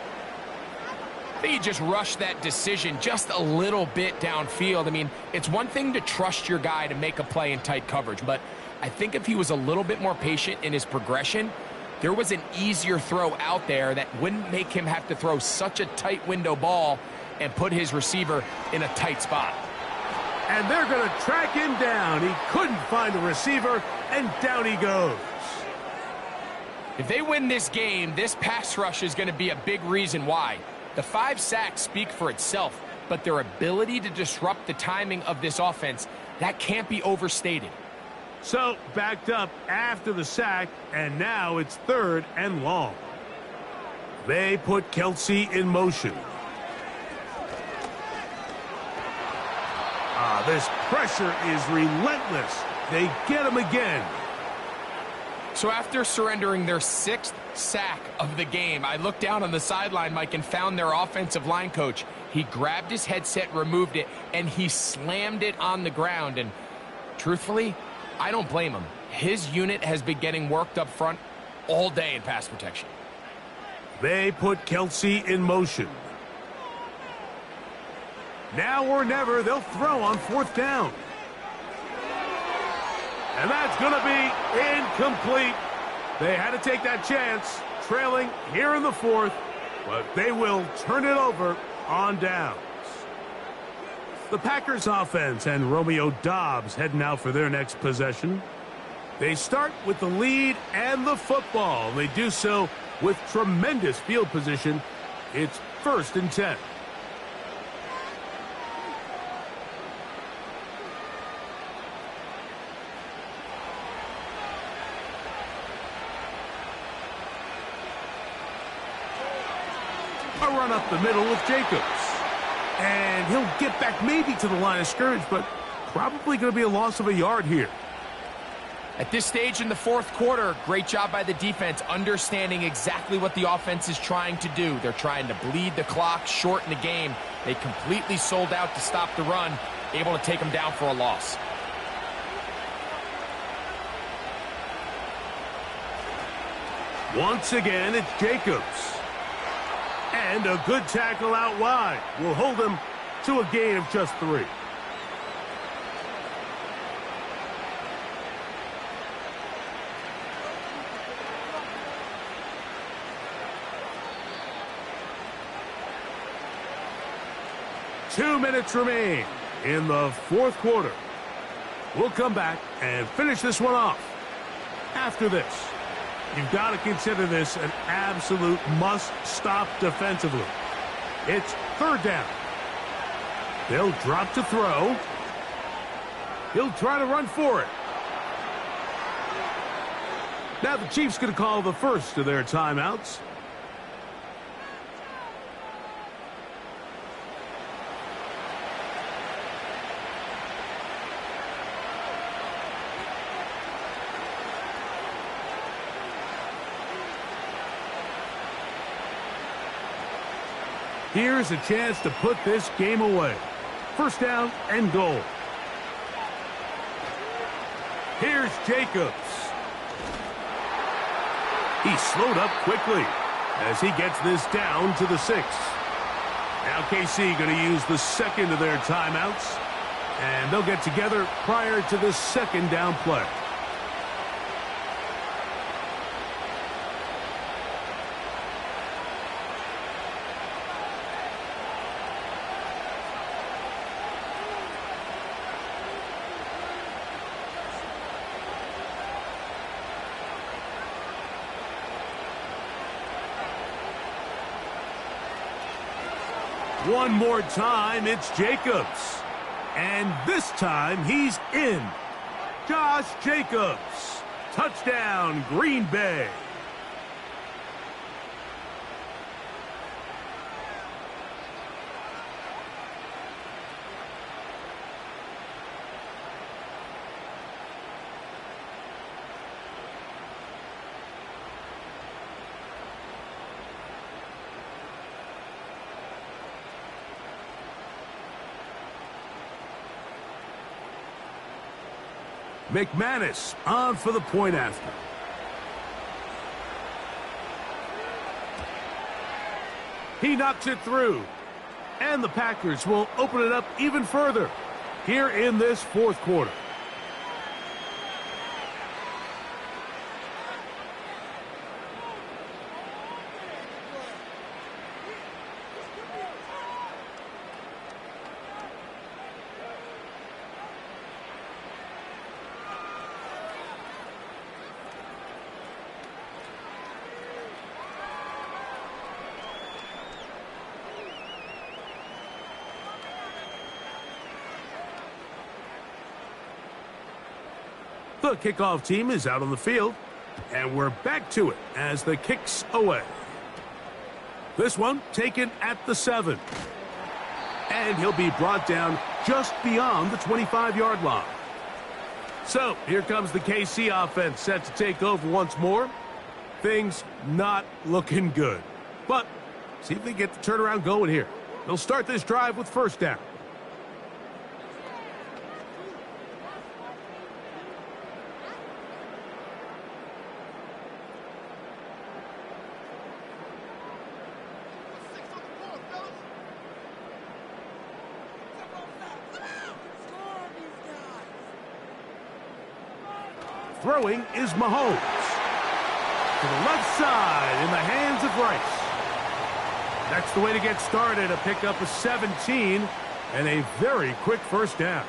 I think he just rushed that decision just a little bit downfield. I mean, it's one thing to trust your guy to make a play in tight coverage, but I think if he was a little bit more patient in his progression, there was an easier throw out there that wouldn't make him have to throw such a tight window ball and put his receiver in a tight spot. And they're going to track him down. He couldn't find a receiver, and down he goes. If they win this game, this pass rush is going to be a big reason why. The 5 sacks speak for itself, but their ability to disrupt the timing of this offense, that can't be overstated. So, backed up after the sack, and now it's 3rd and long. They put Kelsey in motion. This pressure is relentless. They get him again. So after surrendering their 6th sack of the game, I looked down on the sideline, Mike, and found their offensive line coach. He grabbed his headset, removed it, and he slammed it on the ground. And truthfully, I don't blame him. His unit has been getting worked up front all day in pass protection. They put Kelsey in motion. Now or never, they'll throw on 4th down. And that's going to be incomplete. They had to take that chance, trailing here in the 4th, but they will turn it over on downs. The Packers offense and Romeo Doubs heading out for their next possession. They start with the lead and the football. They do so with tremendous field position. It's 1st and 10. A run up the middle with Jacobs. And he'll get back maybe to the line of scrimmage, but probably going to be a loss of a yard here. At this stage in the 4th quarter, great job by the defense, understanding exactly what the offense is trying to do. They're trying to bleed the clock, shorten the game. They completely sold out to stop the run, able to take them down for a loss. Once again, it's Jacobs. And a good tackle out wide will hold them to a gain of just 3. Two minutes remain in the 4th quarter. We'll come back and finish this one off after this. You've got to consider this an absolute must-stop defensively. It's 3rd down. They'll drop to throw. He'll try to run for it. Now the Chiefs going to call the first of their timeouts. Here's a chance to put this game away. 1st down and goal. Here's Jacobs. He slowed up quickly as he gets this down to the 6th. Now KC going to use the 2nd of their timeouts, and they'll get together prior to the 2nd down play. One more time, it's Jacobs. And this time, he's in. Josh Jacobs. Touchdown, Green Bay. McManus on for the point after. He knocks it through. And the Packers will open it up even further here in this fourth quarter. The kickoff team is out on the field, and we're back to it as the kick's away. This one taken at the 7. And he'll be brought down just beyond the 25-yard line. So here comes the KC offense set to take over once more. Things not looking good. But see if they get the turnaround going here. They'll start this drive with first down. Throwing is Mahomes. To the left side in the hands of Rice. That's the way to get started. A pickup of 17 and a very quick first down.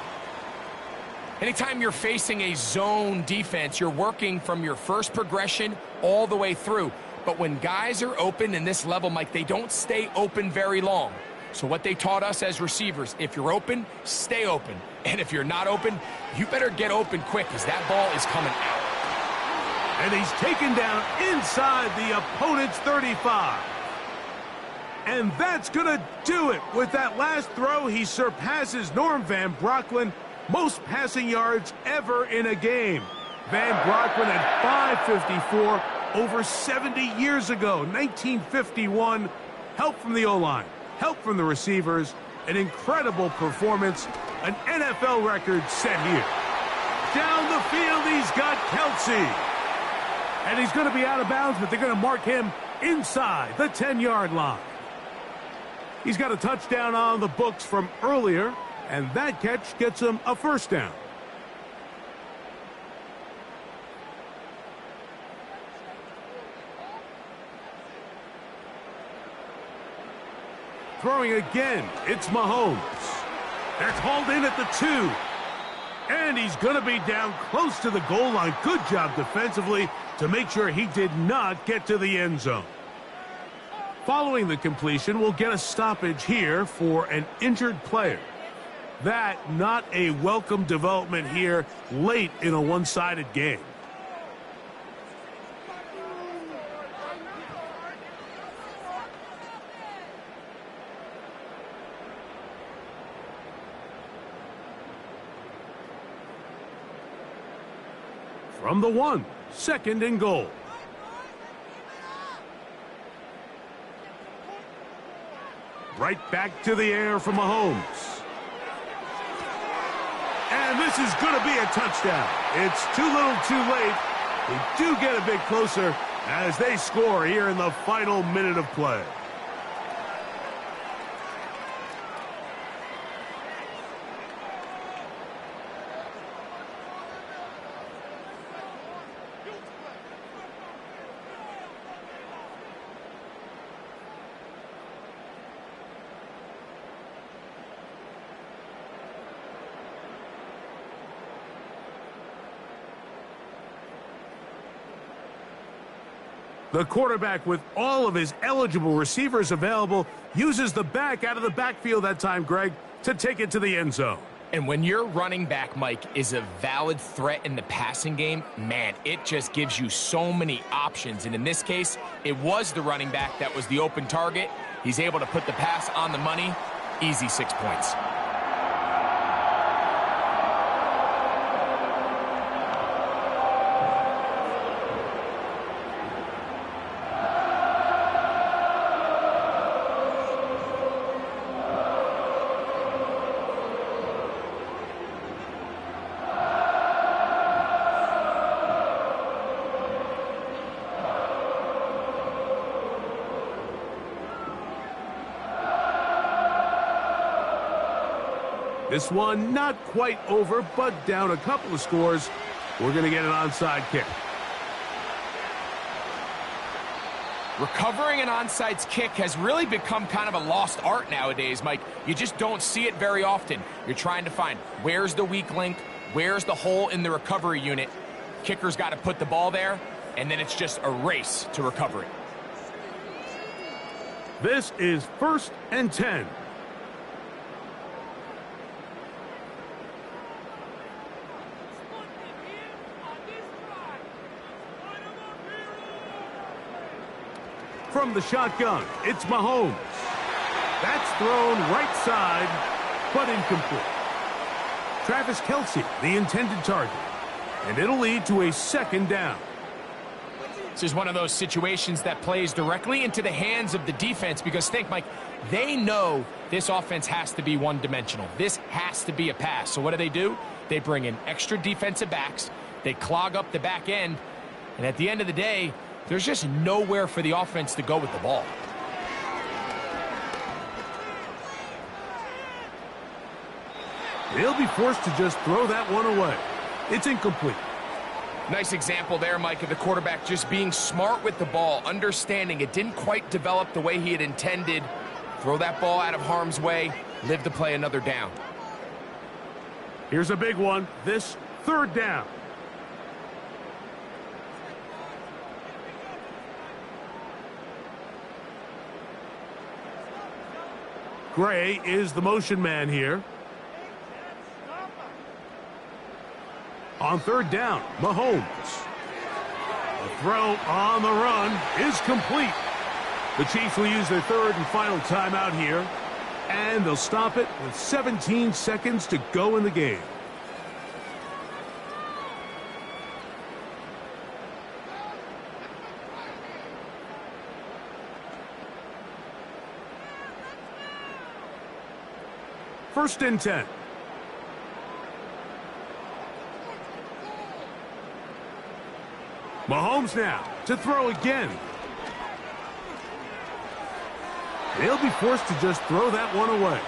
Anytime you're facing a zone defense, you're working from your first progression all the way through. But when guys are open in this level, Mike, they don't stay open very long. So what they taught us as receivers, if you're open, stay open. And if you're not open, you better get open quick because that ball is coming out. And he's taken down inside the opponent's 35. And that's going to do it. With that last throw, he surpasses Norm Van Brocklin, most passing yards ever in a game. Van Brocklin at 554 over 70 years ago, 1951. Help from the O-line, help from the receivers, an incredible performance, an NFL record set here. Down the field, he's got Kelsey. And he's going to be out of bounds, but they're going to mark him inside the 10-yard line. He's got a touchdown on the books from earlier, and that catch gets him a first down. Throwing again, it's Mahomes. That's hauled in at the 2. And he's going to be down close to the goal line. Good job defensively to make sure he did not get to the end zone. Following the completion, we'll get a stoppage here for an injured player. That not a welcome development here late in a one-sided game. From the 1, second and goal. Right back to the air for Mahomes. And this is going to be a touchdown. It's too little too late. They do get a bit closer as they score here in the final minute of play. The quarterback, with all of his eligible receivers available, uses the back out of the backfield that time, Greg, to take it to the end zone. And when your running back, Mike, is a valid threat in the passing game, man, it just gives you so many options. And in this case, it was the running back that was the open target. He's able to put the pass on the money. Easy 6 points. This one not quite over, but down a couple of scores. We're going to get an onside kick. Recovering an onside kick has really become kind of a lost art nowadays, Mike. You just don't see it very often. You're trying to find where's the weak link, where's the hole in the recovery unit. Kicker's got to put the ball there, and then it's just a race to recover it. This is 1st and 10. From the shotgun, it's Mahomes. That's thrown right side, but incomplete. Travis Kelce, the intended target. And it'll lead to a 2nd down. This is one of those situations that plays directly into the hands of the defense because think, Mike, they know this offense has to be one-dimensional. This has to be a pass. So what do? They bring in extra defensive backs. They clog up the back end. And at the end of the day, there's just nowhere for the offense to go with the ball. They'll be forced to just throw that one away. It's incomplete. Nice example there, Mike, of the quarterback just being smart with the ball, understanding it didn't quite develop the way he had intended. Throw that ball out of harm's way, live to play another down. Here's a big one. This 3rd down. Gray is the motion man here. On 3rd down, Mahomes. The throw on the run is complete. The Chiefs will use their 3rd and final timeout here, and they'll stop it with 17 seconds to go in the game. First and 10. Mahomes now to throw again. They'll be forced to just throw that one away.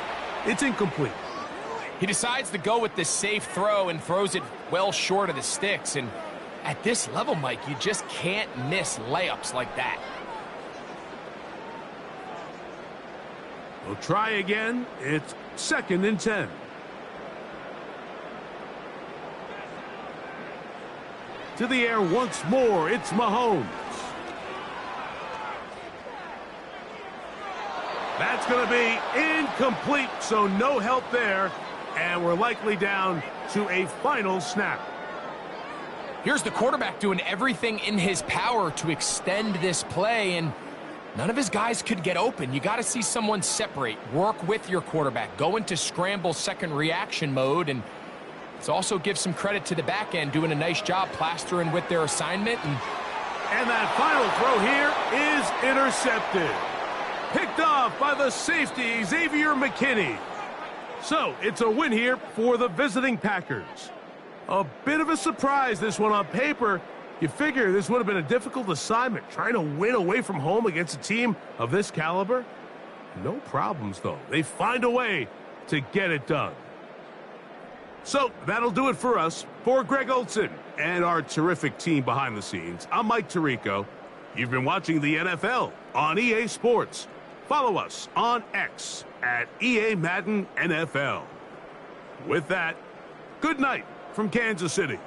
It's incomplete. He decides to go with the safe throw and throws it well short of the sticks. And at this level, Mike, you just can't miss layups like that. We'll try again. It's 2nd and 10. To the air once more. It's Mahomes. That's going to be incomplete, so no help there. And we're likely down to a final snap. Here's the quarterback doing everything in his power to extend this play, and none of his guys could get open. You got to see someone separate, work with your quarterback, go into scramble second reaction mode, and let's also give some credit to the back end doing a nice job plastering with their assignment. And that final throw here is intercepted. Picked off by the safety, Xavier McKinney. So it's a win here for the visiting Packers. A bit of a surprise, this one on paper. You figure this would have been a difficult assignment, trying to win away from home against a team of this caliber. No problems, though. They find a way to get it done. So that'll do it for us. For Greg Olson and our terrific team behind the scenes, I'm Mike Tirico. You've been watching the NFL on EA Sports. Follow us on X at EA Madden NFL. With that, good night from Kansas City.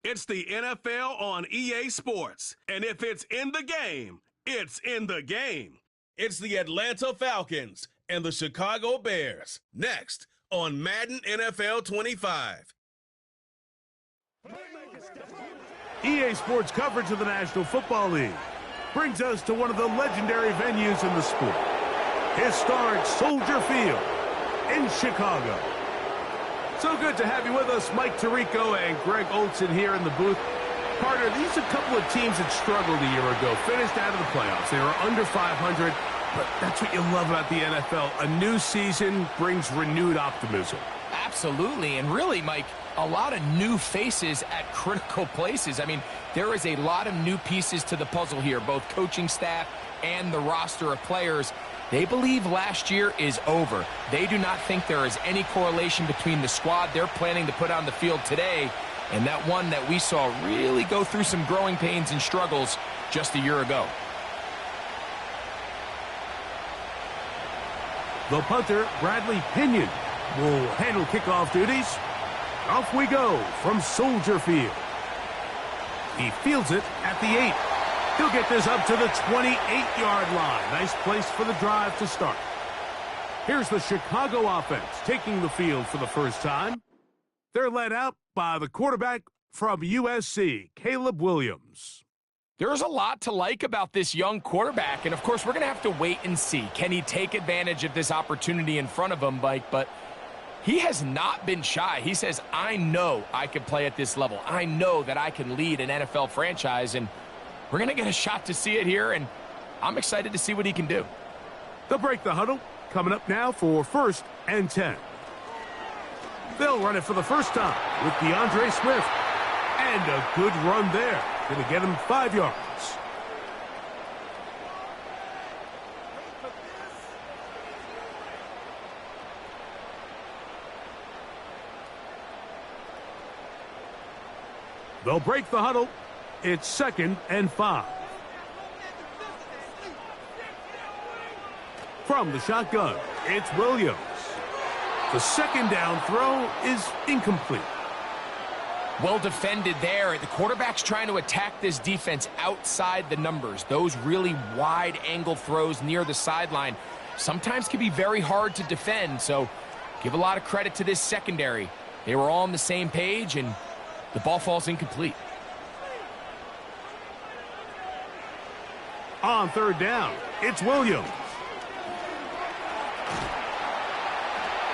It's the NFL on EA Sports. And if it's in the game, it's in the game. It's the Atlanta Falcons and the Chicago Bears. Next on Madden NFL 25. EA Sports coverage of the National Football League brings us to one of the legendary venues in the sport. Historic Soldier Field in Chicago. So good to have you with us, Mike Tirico and Greg Olson here in the booth. Carter, these are a couple of teams that struggled a year ago, finished out of the playoffs. They were under 500, but that's what you love about the NFL. A new season brings renewed optimism. Absolutely, and really, Mike, a lot of new faces at critical places. I mean, there is a lot of new pieces to the puzzle here, both coaching staff and the roster of players. They believe last year is over. They do not think there is any correlation between the squad they're planning to put on the field today and that one that we saw really go through some growing pains and struggles just a year ago. The punter, Bradley Pinion, will handle kickoff duties. Off we go from Soldier Field. He fields it at the 8. He'll get this up to the 28-yard line. Nice place for the drive to start. Here's the Chicago offense taking the field for the first time. They're led out by the quarterback from USC, Caleb Williams. There's a lot to like about this young quarterback, and of course we're going to have to wait and see. Can he take advantage of this opportunity in front of him, Mike? But he has not been shy. He says, I know I can play at this level. I know that I can lead an NFL franchise, and we're going to get a shot to see it here, and I'm excited to see what he can do. They'll break the huddle. Coming up now for 1st and 10. They'll run it for the first time with DeAndre Swift. And a good run there. Going to get him 5 yards. They'll break the huddle. It's 2nd and 5. From the shotgun, it's Williams. The second down throw is incomplete. Well defended there. The quarterback's trying to attack this defense outside the numbers. Those really wide angle throws near the sideline sometimes can be very hard to defend, so give a lot of credit to this secondary. They were all on the same page, and the ball falls incomplete. On 3rd down, it's Williams.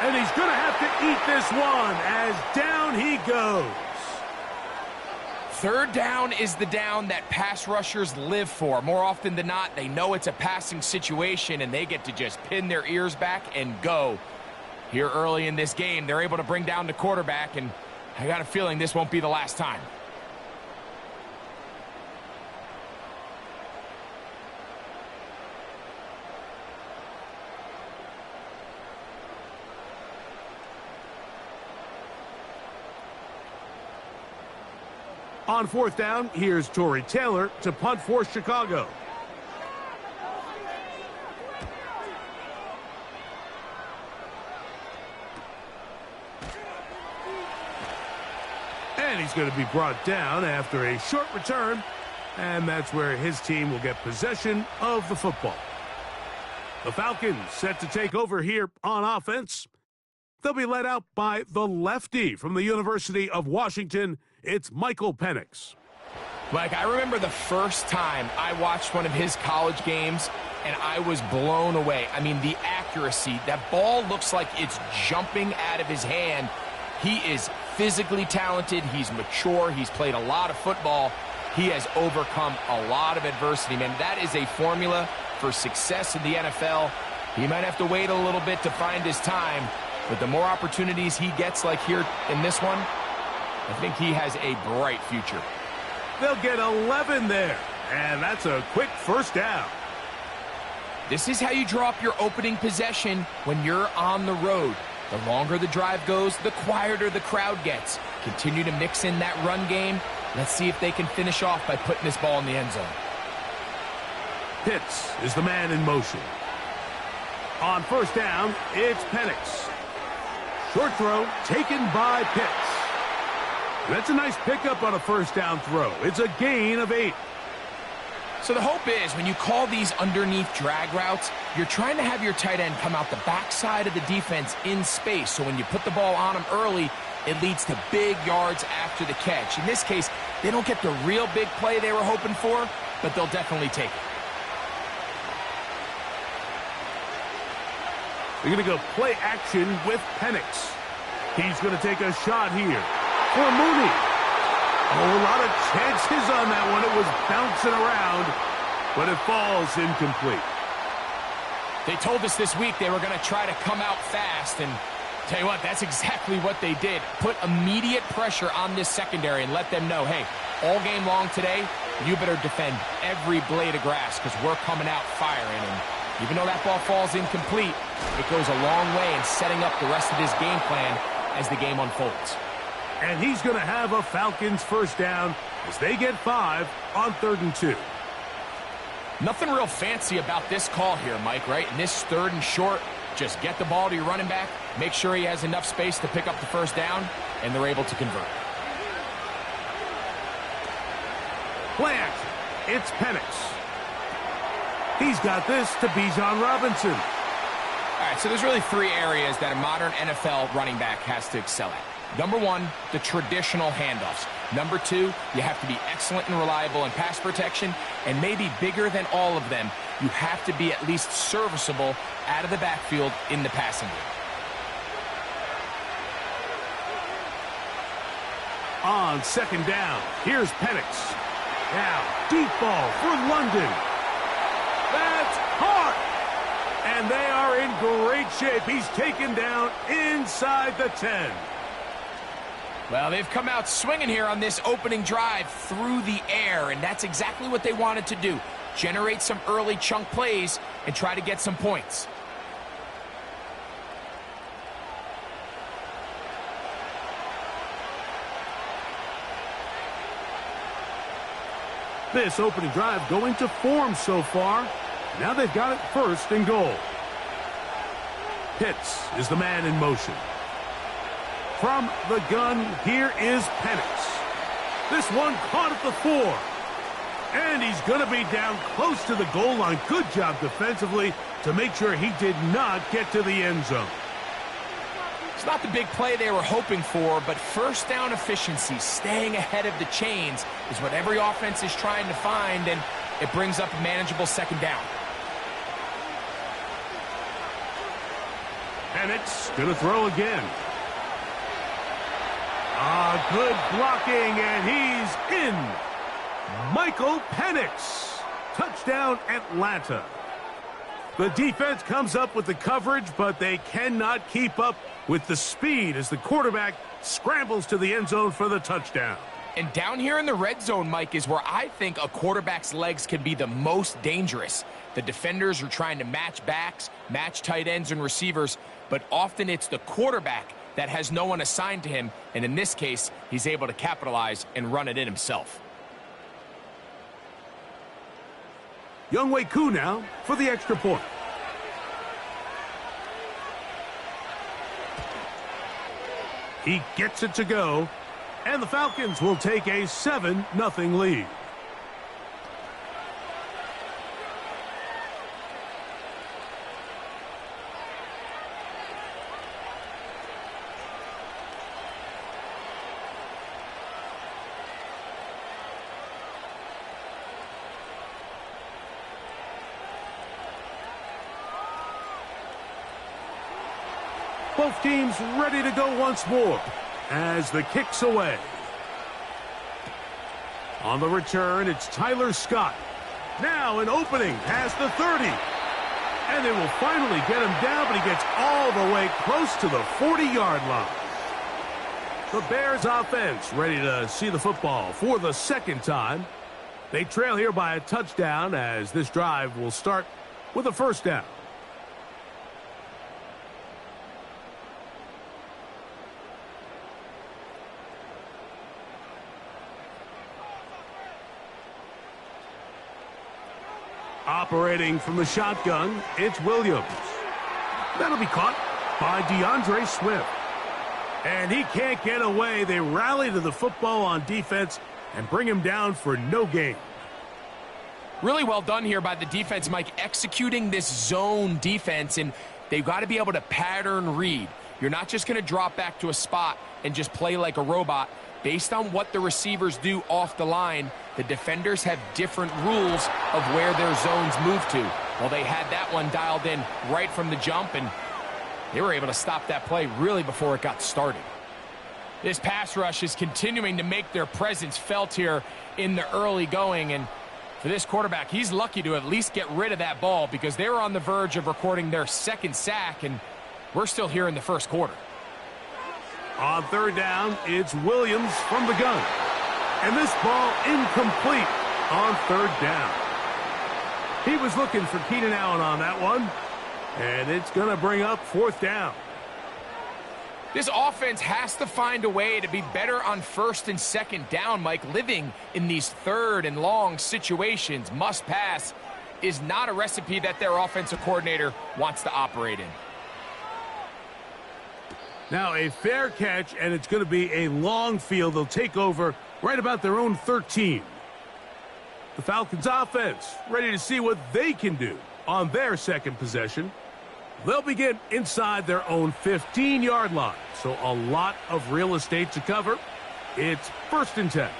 And he's going to have to eat this one as down he goes. 3rd down is the down that pass rushers live for. More often than not, they know it's a passing situation, and they get to just pin their ears back and go. Here early in this game, they're able to bring down the quarterback, and I got a feeling this won't be the last time. On 4th down, here's Torrey Taylor to punt for Chicago. And he's going to be brought down after a short return, and that's where his team will get possession of the football. The Falcons set to take over here on offense. They'll be led out by the lefty from the University of Washington. It's Michael Penix. Mike, I remember the first time I watched one of his college games, and I was blown away. I mean, the accuracy. That ball looks like it's jumping out of his hand. He is physically talented. He's mature. He's played a lot of football. He has overcome a lot of adversity, man. That is a formula for success in the NFL. He might have to wait a little bit to find his time, but the more opportunities he gets like here in this one, I think he has a bright future. They'll get 11 there, and that's a quick first down. This is how you draw up your opening possession when you're on the road. The longer the drive goes, the quieter the crowd gets. Continue to mix in that run game. Let's see if they can finish off by putting this ball in the end zone. Pitts is the man in motion. On 1st down, it's Penix. Short throw taken by Pitts. That's a nice pickup on a first down throw. It's a gain of 8. So the hope is when you call these underneath drag routes, you're trying to have your tight end come out the backside of the defense in space. So when you put the ball on him early, it leads to big yards after the catch. In this case, they don't get the real big play they were hoping for, but they'll definitely take it. They're going to go play action with Penix. He's going to take a shot here for Mooney. Oh, a lot of chances on that one. It was bouncing around, but it falls incomplete. They told us this week they were going to try to come out fast, and tell you what, that's exactly what they did. Put immediate pressure on this secondary and let them know, hey, all game long today, you better defend every blade of grass because we're coming out firing. And even though that ball falls incomplete, it goes a long way in setting up the rest of this game plan as the game unfolds. And he's going to have a Falcons first down as they get 5 on 3rd and 2. Nothing real fancy about this call here, Mike, right? In this 3rd and short, just get the ball to your running back, make sure he has enough space to pick up the first down, and they're able to convert. Play action. It's Penix. He's got this to Bijan Robinson. All right, so there's really 3 areas that a modern NFL running back has to excel at. Number 1, the traditional handoffs. Number 2, you have to be excellent and reliable in pass protection. And maybe bigger than all of them, you have to be at least serviceable out of the backfield in the passing game. On 2nd down, here's Penix. Now, deep ball for London. That's hard. And they are in great shape. He's taken down inside the 10. Well, they've come out swinging here on this opening drive through the air, and that's exactly what they wanted to do. Generate some early chunk plays and try to get some points. This opening drive going to form so far. Now they've got it 1st and goal. Pitts is the man in motion. From the gun, here is Penix. This one caught at the 4. And he's going to be down close to the goal line. Good job defensively to make sure he did not get to the end zone. It's not the big play they were hoping for, but first down efficiency, staying ahead of the chains, is what every offense is trying to find, and it brings up a manageable 2nd down. Penix going to throw again. Good blocking, and he's in. Michael Penix. Touchdown, Atlanta. The defense comes up with the coverage, but they cannot keep up with the speed as the quarterback scrambles to the end zone for the touchdown. And down here in the red zone, Mike, is where I think a quarterback's legs can be the most dangerous. The defenders are trying to match backs, match tight ends and receivers, but often it's the quarterback that has no one assigned to him, and in this case, he's able to capitalize and run it in himself. Younghoe Koo now for the extra point. He gets it to go, and the Falcons will take a 7-0 lead. Both teams ready to go once more as the kick's away. On the return, it's Tyler Scott. Now an opening past the 30. And they will finally get him down, but he gets all the way close to the 40-yard line. The Bears offense ready to see the football for the 2nd time. They trail here by a touchdown as this drive will start with a first down. Operating from the shotgun, it's Williams. That'll be caught by DeAndre Swift. And he can't get away. They rally to the football on defense and bring him down for no gain. Really well done here by the defense, Mike, executing this zone defense, and they've got to be able to pattern read. You're not just going to drop back to a spot and just play like a robot. Based on what the receivers do off the line, the defenders have different rules of where their zones move to. Well, they had that one dialed in right from the jump, and they were able to stop that play really before it got started. This pass rush is continuing to make their presence felt here in the early going, and for this quarterback, he's lucky to at least get rid of that ball because they were on the verge of recording their second sack, and we're still here in the first quarter. On third down, it's Williams from the gun. And this ball incomplete on third down. He was looking for Keenan Allen on that one. And it's going to bring up fourth down. This offense has to find a way to be better on first and second down, Mike. Living in these third and long situations, must pass, is not a recipe that their offensive coordinator wants to operate in. Now a fair catch, and it's going to be a long field. They'll take over right about their own 13. The Falcons offense ready to see what they can do on their second possession. They'll begin inside their own 15-yard line, so a lot of real estate to cover. It's first and 10.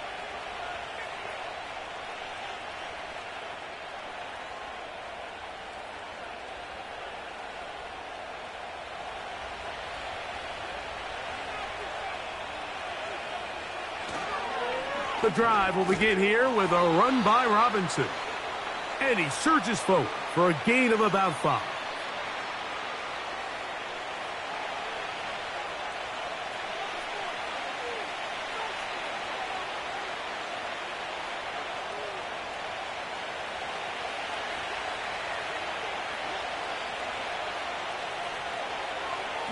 The drive will begin here with a run by Robinson. And he surges forward for a gain of about 5.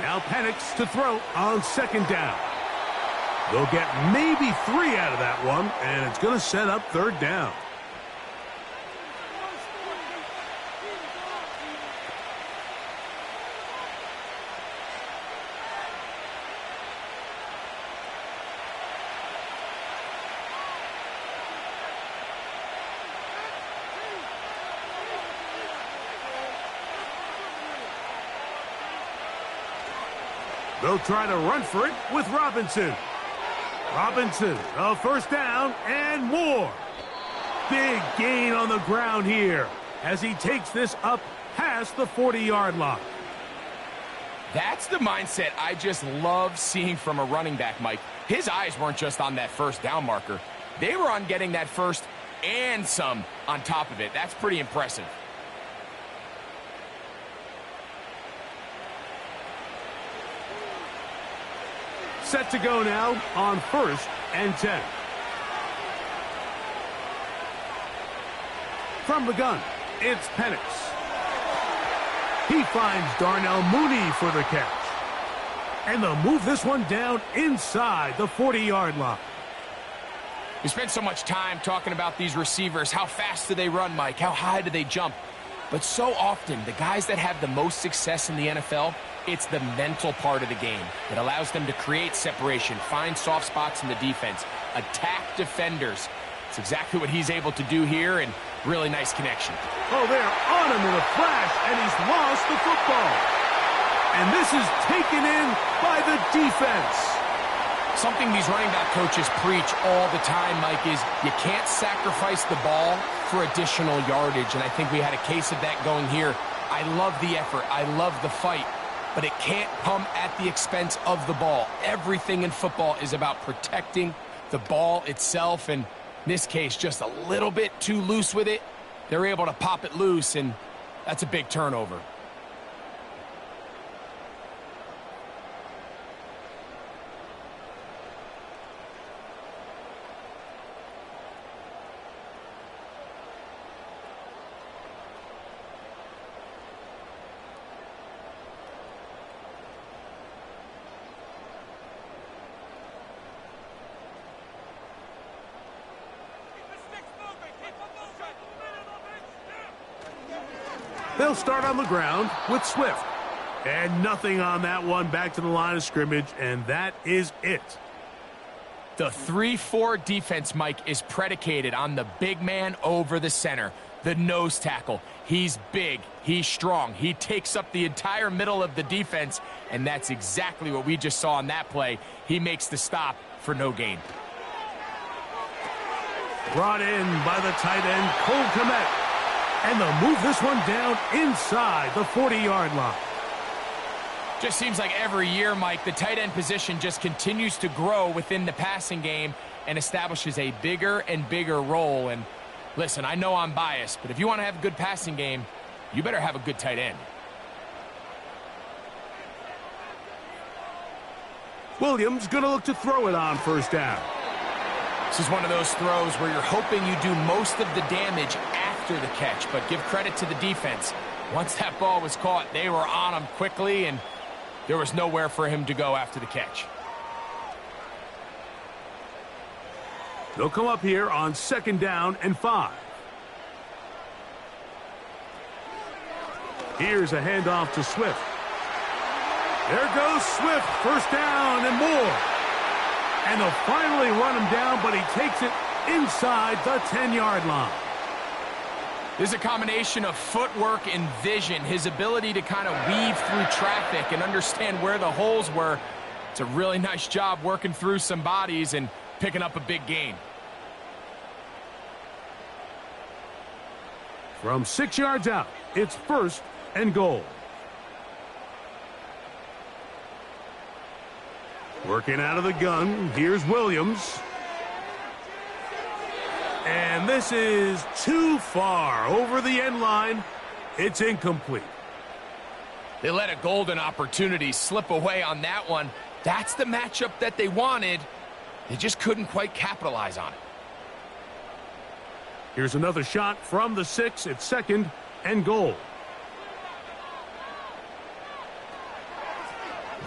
Now Penix to throw on second down. They'll get maybe 3 out of that one, and it's going to set up third down. They'll try to run for it with Robinson. Robinson, a first down and more. Big gain on the ground here as he takes this up past the 40-yard line. That's the mindset I just love seeing from a running back, Mike. His eyes weren't just on that first down marker. They were on getting that first and some on top of it. That's pretty impressive. Set to go now on first and 10. From the gun, it's Penix. He finds Darnell Mooney for the catch. And they'll move this one down inside the 40-yard line. We spent so much time talking about these receivers. How fast do they run, Mike? How high do they jump? But so often, the guys that have the most success in the NFL, it's the mental part of the game. It allows them to create separation, find soft spots in the defense, attack defenders. It's exactly what he's able to do here, and really nice connection. Oh, they're on him in a flash, and he's lost the football. And this is taken in by the defense. Something these running back coaches preach all the time, Mike, is you can't sacrifice the ball for additional yardage, and I think we had a case of that going here. I love the effort. I love the fight. But it can't come at the expense of the ball. Everything in football is about protecting the ball itself, and in this case, just a little bit too loose with it. They're able to pop it loose, and that's a big turnover. They'll start on the ground with Swift. And nothing on that one. Back to the line of scrimmage, and that is it. The 3-4 defense, Mike, is predicated on the big man over the center, the nose tackle. He's big, he's strong, he takes up the entire middle of the defense, and that's exactly what we just saw on that play. He makes the stop for no gain. Brought in by the tight end, Cole Kmet. And they'll move this one down inside the 40-yard line. Just seems like every year, Mike, the tight end position just continues to grow within the passing game and establishes a bigger and bigger role. And listen, I know I'm biased, but if you want to have a good passing game, you better have a good tight end. Williams going to look to throw it on first down. This is one of those throws where you're hoping you do most of the damage after the catch, but give credit to the defense. Once that ball was caught, they were on him quickly, and there was nowhere for him to go after the catch. They'll come up here on 2nd down and 5. Here's a handoff to Swift. There goes Swift, first down and more. And they'll finally run him down, but he takes it inside the 10-yard line. There's a combination of footwork and vision, his ability to kind of weave through traffic and understand where the holes were. It's a really nice job working through some bodies and picking up a big gain. From 6 yards out, it's 1st and goal. Working out of the gun, here's Williams. And this is too far over the end line. It's incomplete. They let a golden opportunity slip away on that one. That's the matchup that they wanted. They just couldn't quite capitalize on it. Here's another shot from the 6 at 2nd and goal.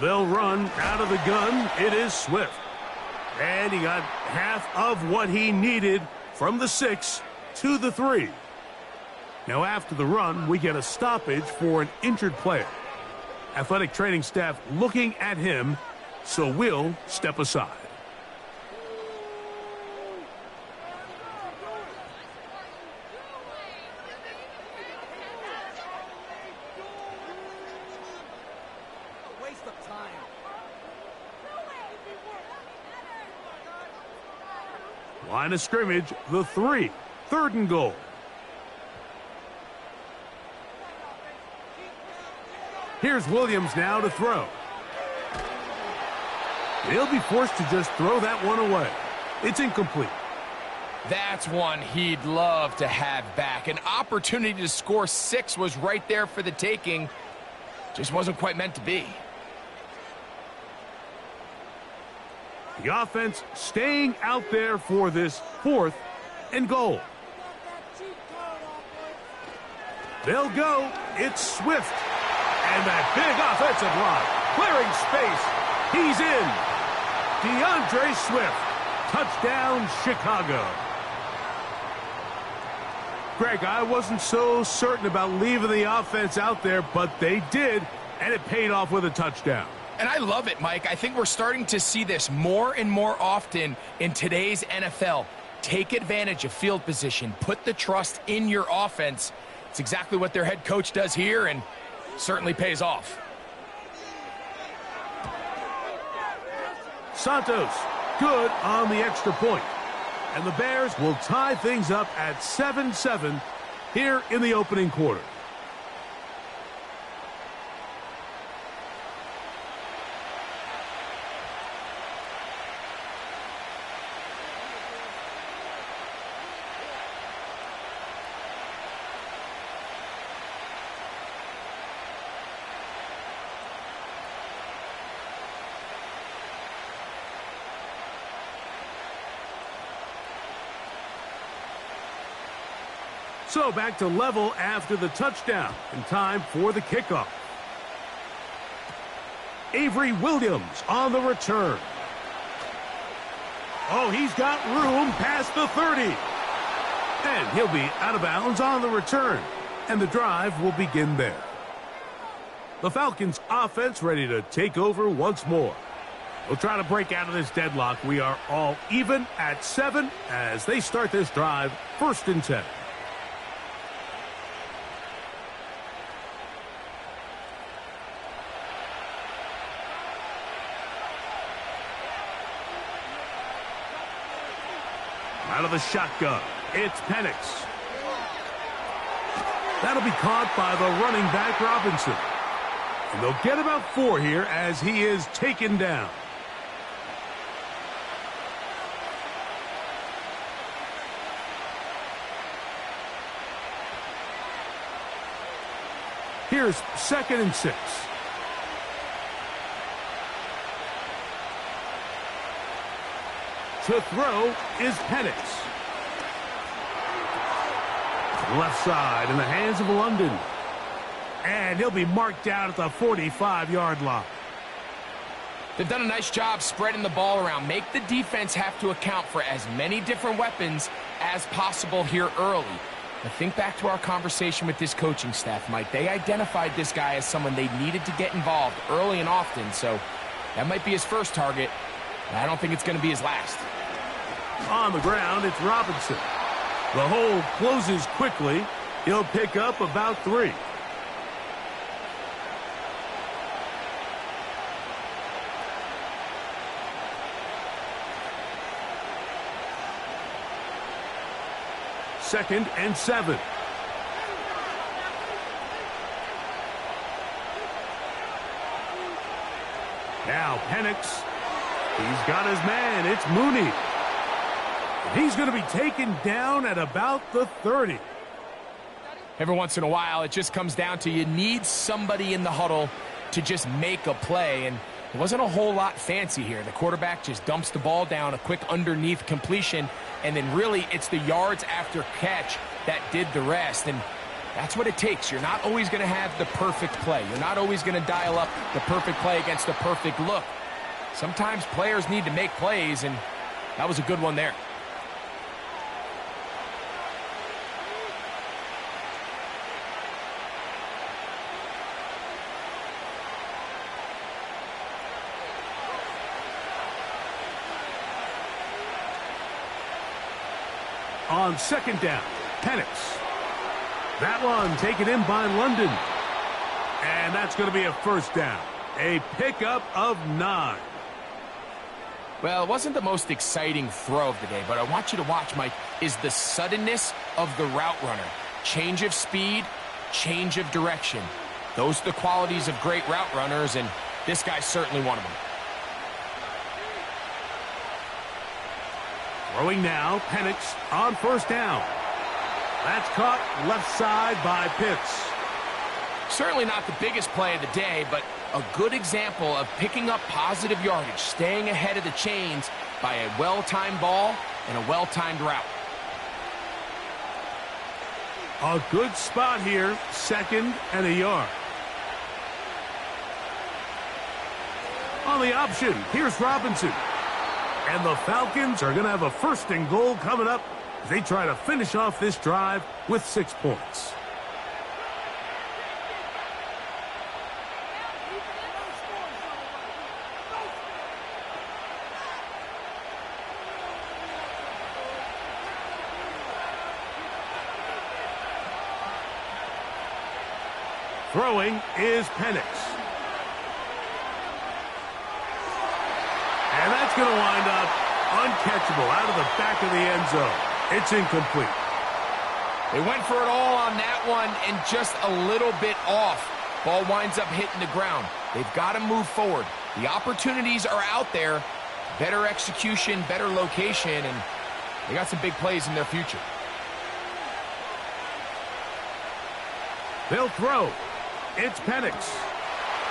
They'll run out of the gun. It is Swift. And he got half of what he needed from the 6 to the 3. Now after the run, we get a stoppage for an injured player. Athletic training staff looking at him, so we'll step aside. Line of scrimmage, the 3, 3rd and goal. Here's Williams now to throw. He'll be forced to just throw that one away. It's incomplete. That's one he'd love to have back. An opportunity to score 6 was right there for the taking. Just wasn't quite meant to be. The offense staying out there for this 4th and goal. They'll go. It's Swift. And that big offensive line clearing space. He's in. DeAndre Swift. Touchdown, Chicago. Greg, I wasn't so certain about leaving the offense out there, but they did, and it paid off with a touchdown. And I love it, Mike. I think we're starting to see this more and more often in today's NFL. Take advantage of field position. Put the trust in your offense. It's exactly what their head coach does here, and certainly pays off. Santos, good on the extra point. And the Bears will tie things up at 7-7 here in the opening quarter. So back to level after the touchdown, and time for the kickoff. Avery Williams on the return. Oh, he's got room past the 30. And he'll be out of bounds on the return, and the drive will begin there. The Falcons offense ready to take over once more. We'll try to break out of this deadlock. We are all even at 7 as they start this drive, 1st and 10. Out of the shotgun, it's Penix. That'll be caught by the running back, Robinson. And they'll get about 4 here as he is taken down. Here's 2nd and 6. To throw is Penix. Left side in the hands of London. And he'll be marked down at the 45-yard line. They've done a nice job spreading the ball around. Make the defense have to account for as many different weapons as possible here early. But think back to our conversation with this coaching staff, Mike. They identified this guy as someone they needed to get involved early and often, so that might be his first target. I don't think it's going to be his last. On the ground, it's Robinson. The hole closes quickly. He'll pick up about 3. Second and 7. Now Penix. He's got his man. It's Mooney. He's going to be taken down at about the 30. Every once in a while, it just comes down to you need somebody in the huddle to just make a play, and it wasn't a whole lot fancy here. The quarterback just dumps the ball down, a quick underneath completion, and then really it's the yards after catch that did the rest, and that's what it takes. You're not always going to have the perfect play. You're not always going to dial up the perfect play against the perfect look. Sometimes players need to make plays, and that was a good one there. On 2nd down, Penix. That one taken in by London. And that's going to be a 1st down. A pickup of 9. Well, it wasn't the most exciting throw of the day, but I want you to watch, Mike, is the suddenness of the route runner. Change of speed, change of direction. Those are the qualities of great route runners, and this guy's certainly one of them. Throwing now, Penix on 1st down. That's caught left side by Pitts. Certainly not the biggest play of the day, but a good example of picking up positive yardage, staying ahead of the chains by a well-timed ball and a well-timed route. A good spot here, 2nd and a yard. On the option, here's Robinson. And the Falcons are going to have a 1st and goal coming up as they try to finish off this drive with 6 points. Throwing is Penix. And that's going to wind up uncatchable out of the back of the end zone. It's incomplete. They went for it all on that one and just a little bit off. Ball winds up hitting the ground. They've got to move forward. The opportunities are out there. Better execution, better location, and they got some big plays in their future. They'll throw. It's Penix.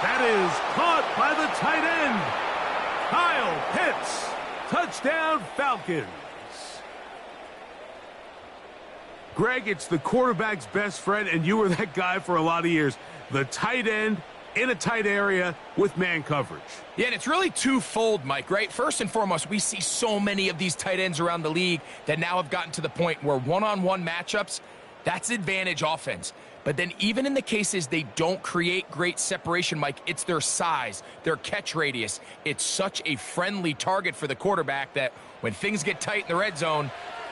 That is caught by the tight end. Kyle Pitts. Touchdown, Falcons. Greg, it's the quarterback's best friend, and you were that guy for a lot of years. The tight end in a tight area with man coverage. Yeah, and it's really twofold, Mike, right? First and foremost, we see so many of these tight ends around the league that now have gotten to the point where one-on-one matchups, that's advantage offense. But then even in the cases they don't create great separation, Mike, it's their size, their catch radius. It's such a friendly target for the quarterback that when things get tight in the red zone,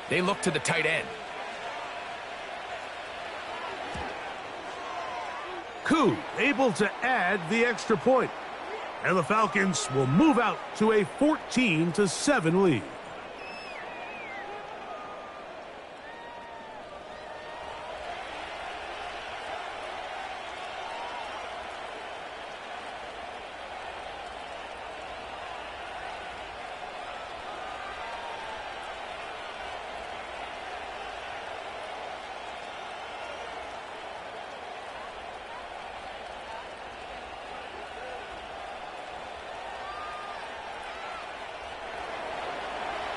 they look to the tight end. Koo able to add the extra point. And the Falcons will move out to a 14-7 lead.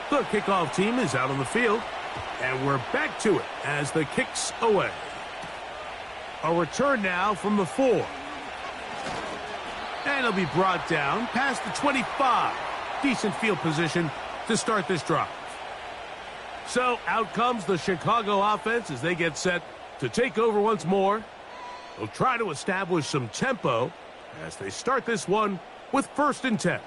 The kickoff team is out on the field, and we're back to it as the kicks away. A return now from the 4. And it'll be brought down past the 25. Decent field position to start this drive. So out comes the Chicago offense as they get set to take over once more. They'll try to establish some tempo as they start this one with 1st and 10.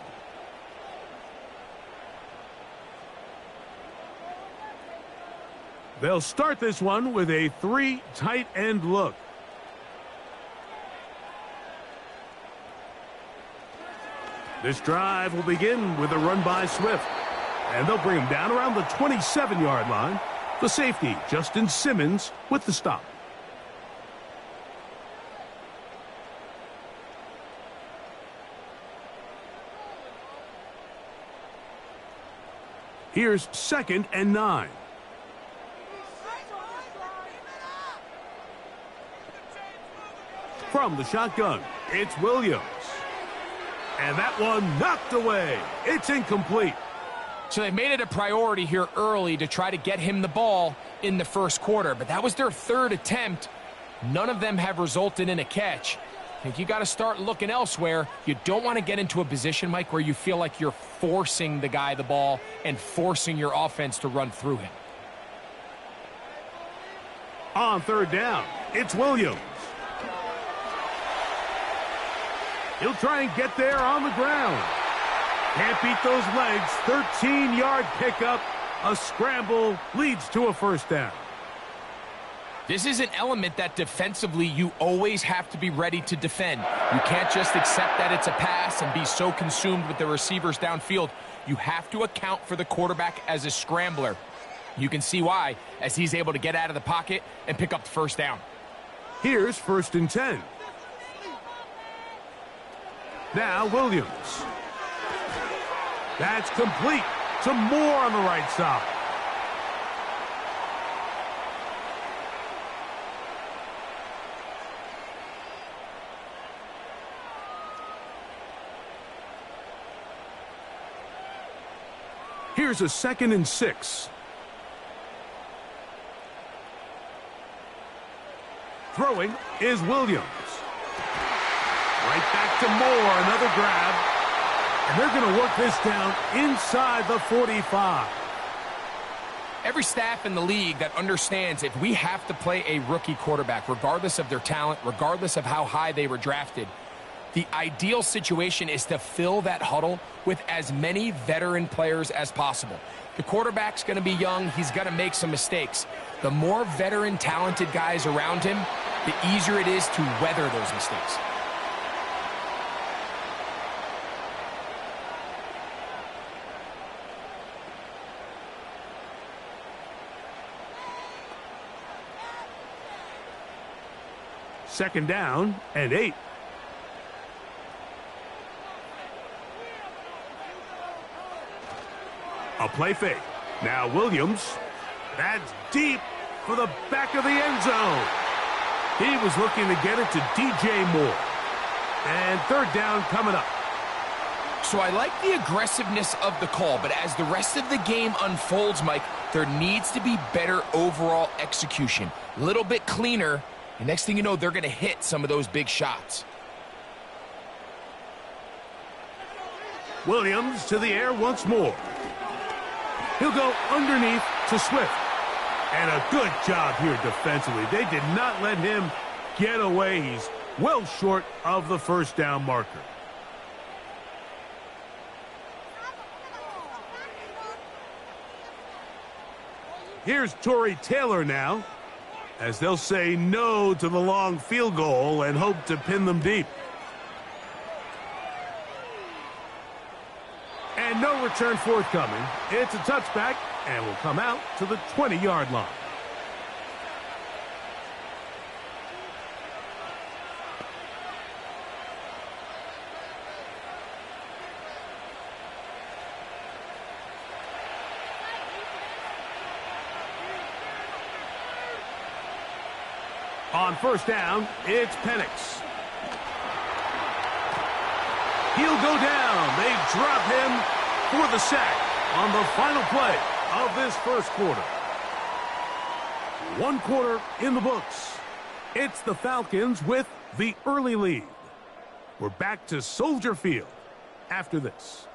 They'll start this one with a 3 tight end look. This drive will begin with a run by Swift. And they'll bring him down around the 27-yard line. The safety, Justin Simmons, with the stop. Here's 2nd and 9. From the shotgun, it's Williams. And that one knocked away. It's incomplete. So they made it a priority here early to try to get him the ball in the 1st quarter. But that was their 3rd attempt. None of them have resulted in a catch. I think you got to start looking elsewhere. You don't want to get into a position, Mike, where you feel like you're forcing the guy the ball and forcing your offense to run through him. On 3rd down, it's Williams. He'll try and get there on the ground. Can't beat those legs. 13-yard pickup. A scramble leads to a 1st down. This is an element that defensively you always have to be ready to defend. You can't just accept that it's a pass and be so consumed with the receivers downfield. You have to account for the quarterback as a scrambler. You can see why as he's able to get out of the pocket and pick up the 1st down. Here's 1st and 10. Now Williams. That's complete. Some more on the right side. Here's a 2nd and 6. Throwing is Williams. Right back to Moore, another grab. And they're going to work this down inside the 45. Every staff in the league that understands if we have to play a rookie quarterback, regardless of their talent, regardless of how high they were drafted, the ideal situation is to fill that huddle with as many veteran players as possible. The quarterback's going to be young. He's going to make some mistakes. The more veteran, talented guys around him, the easier it is to weather those mistakes. Second down and 8. A play fake. Now Williams. That's deep for the back of the end zone. He was looking to get it to DJ Moore. And 3rd down coming up. So I like the aggressiveness of the call, but as the rest of the game unfolds, Mike, there needs to be better overall execution. A little bit cleaner, and next thing you know, they're going to hit some of those big shots. Williams to the air once more. He'll go underneath to Swift. And a good job here defensively. They did not let him get away. He's well short of the first down marker. Here's Torrey Taylor now, as they'll say no to the long field goal and hope to pin them deep. And no return forthcoming. It's a touchback and will come out to the 20-yard line. On first down, it's Penix. He'll go down. They drop him for the sack on the final play of this first quarter. One quarter in the books. It's the Falcons with the early lead. We're back to Soldier Field after this.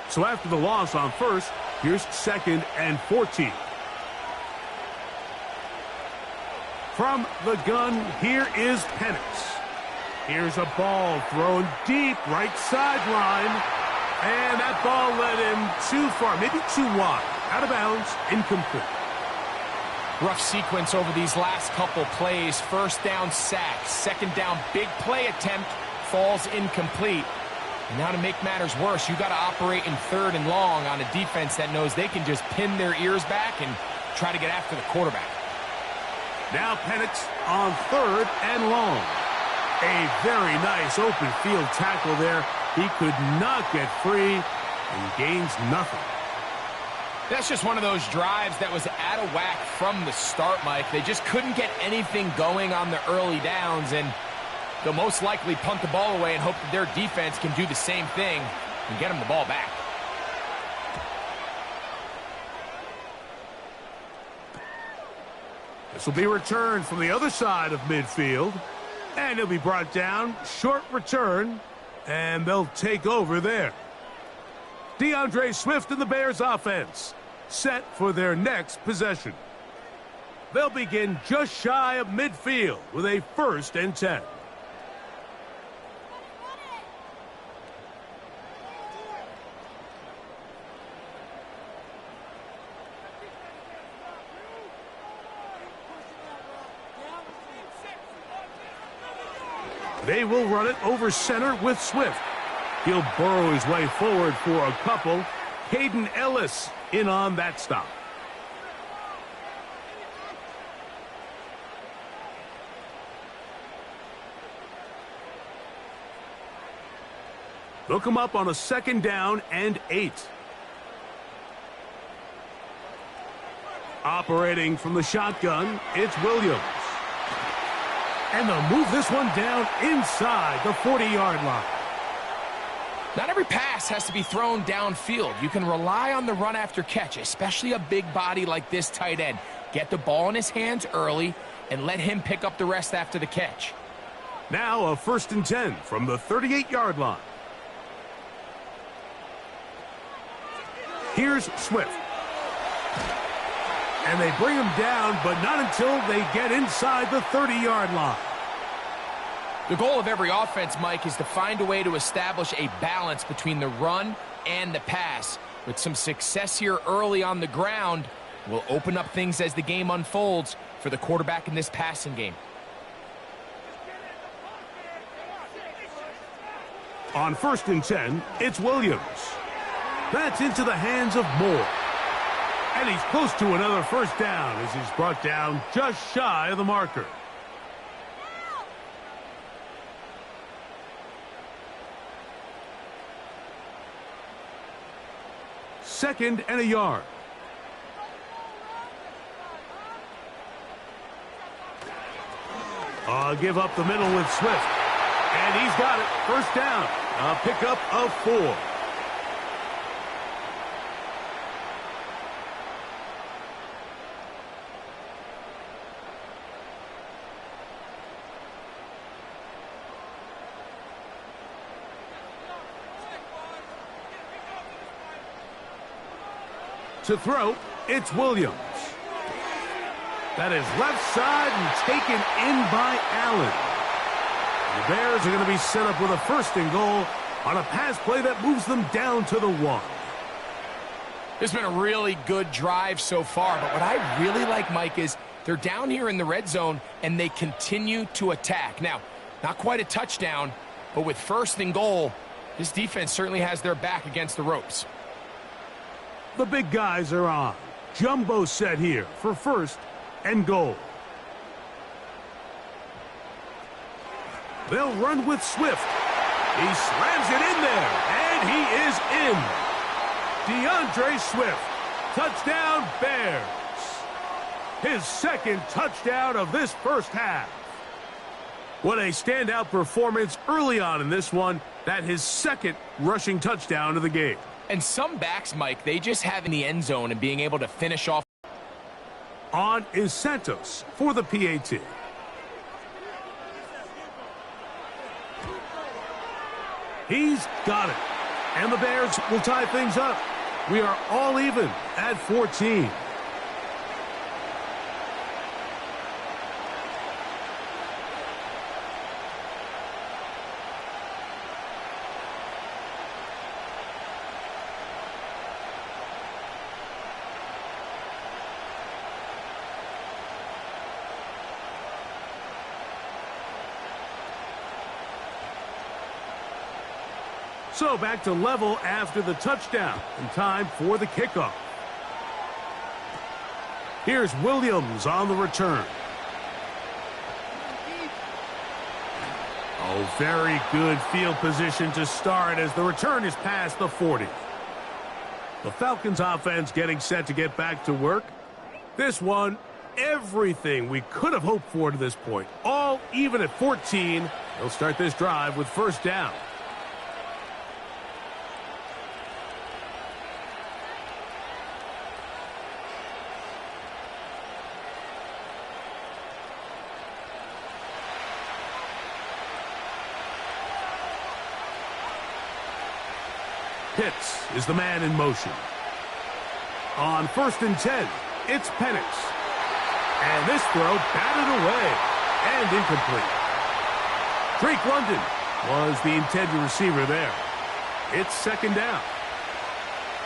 So after the loss on first, here's 2nd and 14. From the gun, here is Penix. Here's a ball thrown deep right sideline. And that ball led him too far, maybe too wide. Out of bounds, incomplete. Rough sequence over these last couple plays. First down sack, second down big play attempt, falls incomplete. Now to make matters worse, you got to operate in 3rd and long on a defense that knows they can just pin their ears back and try to get after the quarterback. Now Penix on 3rd and long. A very nice open field tackle there. He could not get free and gains nothing. That's just one of those drives that was out of whack from the start, Mike. They just couldn't get anything going on the early downs, and they'll most likely punt the ball away and hope that their defense can do the same thing and get them the ball back. This will be returned from the other side of midfield. And he'll be brought down. Short return. And they'll take over there. DeAndre Swift and the Bears offense set for their next possession. They'll begin just shy of midfield with a 1st and 10. They will run it over center with Swift. He'll burrow his way forward for a couple. Caden Ellis in on that stop. They'll come up on a 2nd down and 8. Operating from the shotgun, it's Williams. And they'll move this one down inside the 40-yard line. Not every pass has to be thrown downfield. You can rely on the run after catch, especially a big body like this tight end. Get the ball in his hands early and let him pick up the rest after the catch. Now a 1st and 10 from the 38-yard line. Here's Swift. And they bring him down, but not until they get inside the 30-yard line. The goal of every offense, Mike, is to find a way to establish a balance between the run and the pass. With some success here early on the ground, will open up things as the game unfolds for the quarterback in this passing game. On 1st and 10, it's Williams. That's into the hands of Moore. And he's close to another 1st down as he's brought down just shy of the marker. Second and a yard. Give up the middle with Swift. And he's got it. 1st down. A pickup of 4. To throw, it's Williams. That is left side and taken in by Allen. The Bears are going to be set up with a 1st and goal on a pass play that moves them down to the 1. It's been a really good drive so far, but what I really like, Mike, is they're down here in the red zone and they continue to attack. Now, not quite a touchdown, but with 1st and goal, this defense certainly has their back against the ropes. The big guys are on. Jumbo set here for 1st and goal. They'll run with Swift. He slams it in there, and he is in. DeAndre Swift, touchdown Bears. His 2nd touchdown of this 1st half. What a standout performance early on in this one. That his 2nd rushing touchdown of the game. And some backs, Mike, they just have in the end zone and being able to finish off. On is Santos for the PAT. He's got it. And the Bears will tie things up. We are all even at 14. So back to level after the touchdown, and time for the kickoff. Here's Williams on the return. Oh, very good field position to start as the return is past the 40. The Falcons offense getting set to get back to work. This one, everything we could have hoped for to this point. All even at 14. They'll start this drive with 1st down. Pitts is the man in motion. On 1st and 10, it's Penix. And this throw batted away and incomplete. Drake London was the intended receiver there. It's 2nd down.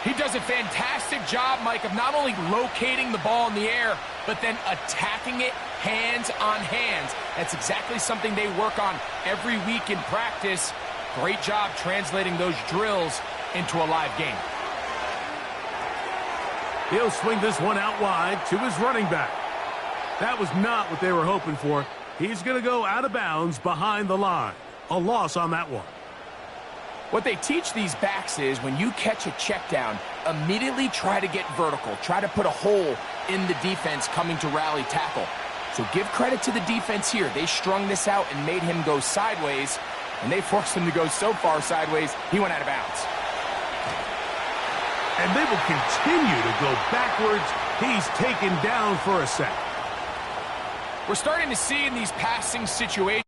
He does a fantastic job, Mike, of not only locating the ball in the air, but then attacking it hands on hands. That's exactly something they work on every week in practice. Great job translating those drills into a live game. He'll swing this one out wide to his running back. That was not what they were hoping for. He's going to go out of bounds behind the line. A loss on that one. What they teach these backs is when you catch a check down, immediately try to get vertical. Try to put a hole in the defense coming to rally tackle. So give credit to the defense here. They strung this out and made him go sideways, and they forced him to go so far sideways, he went out of bounds. And they will continue to go backwards. He's taken down for a sack. We're starting to see in these passing situations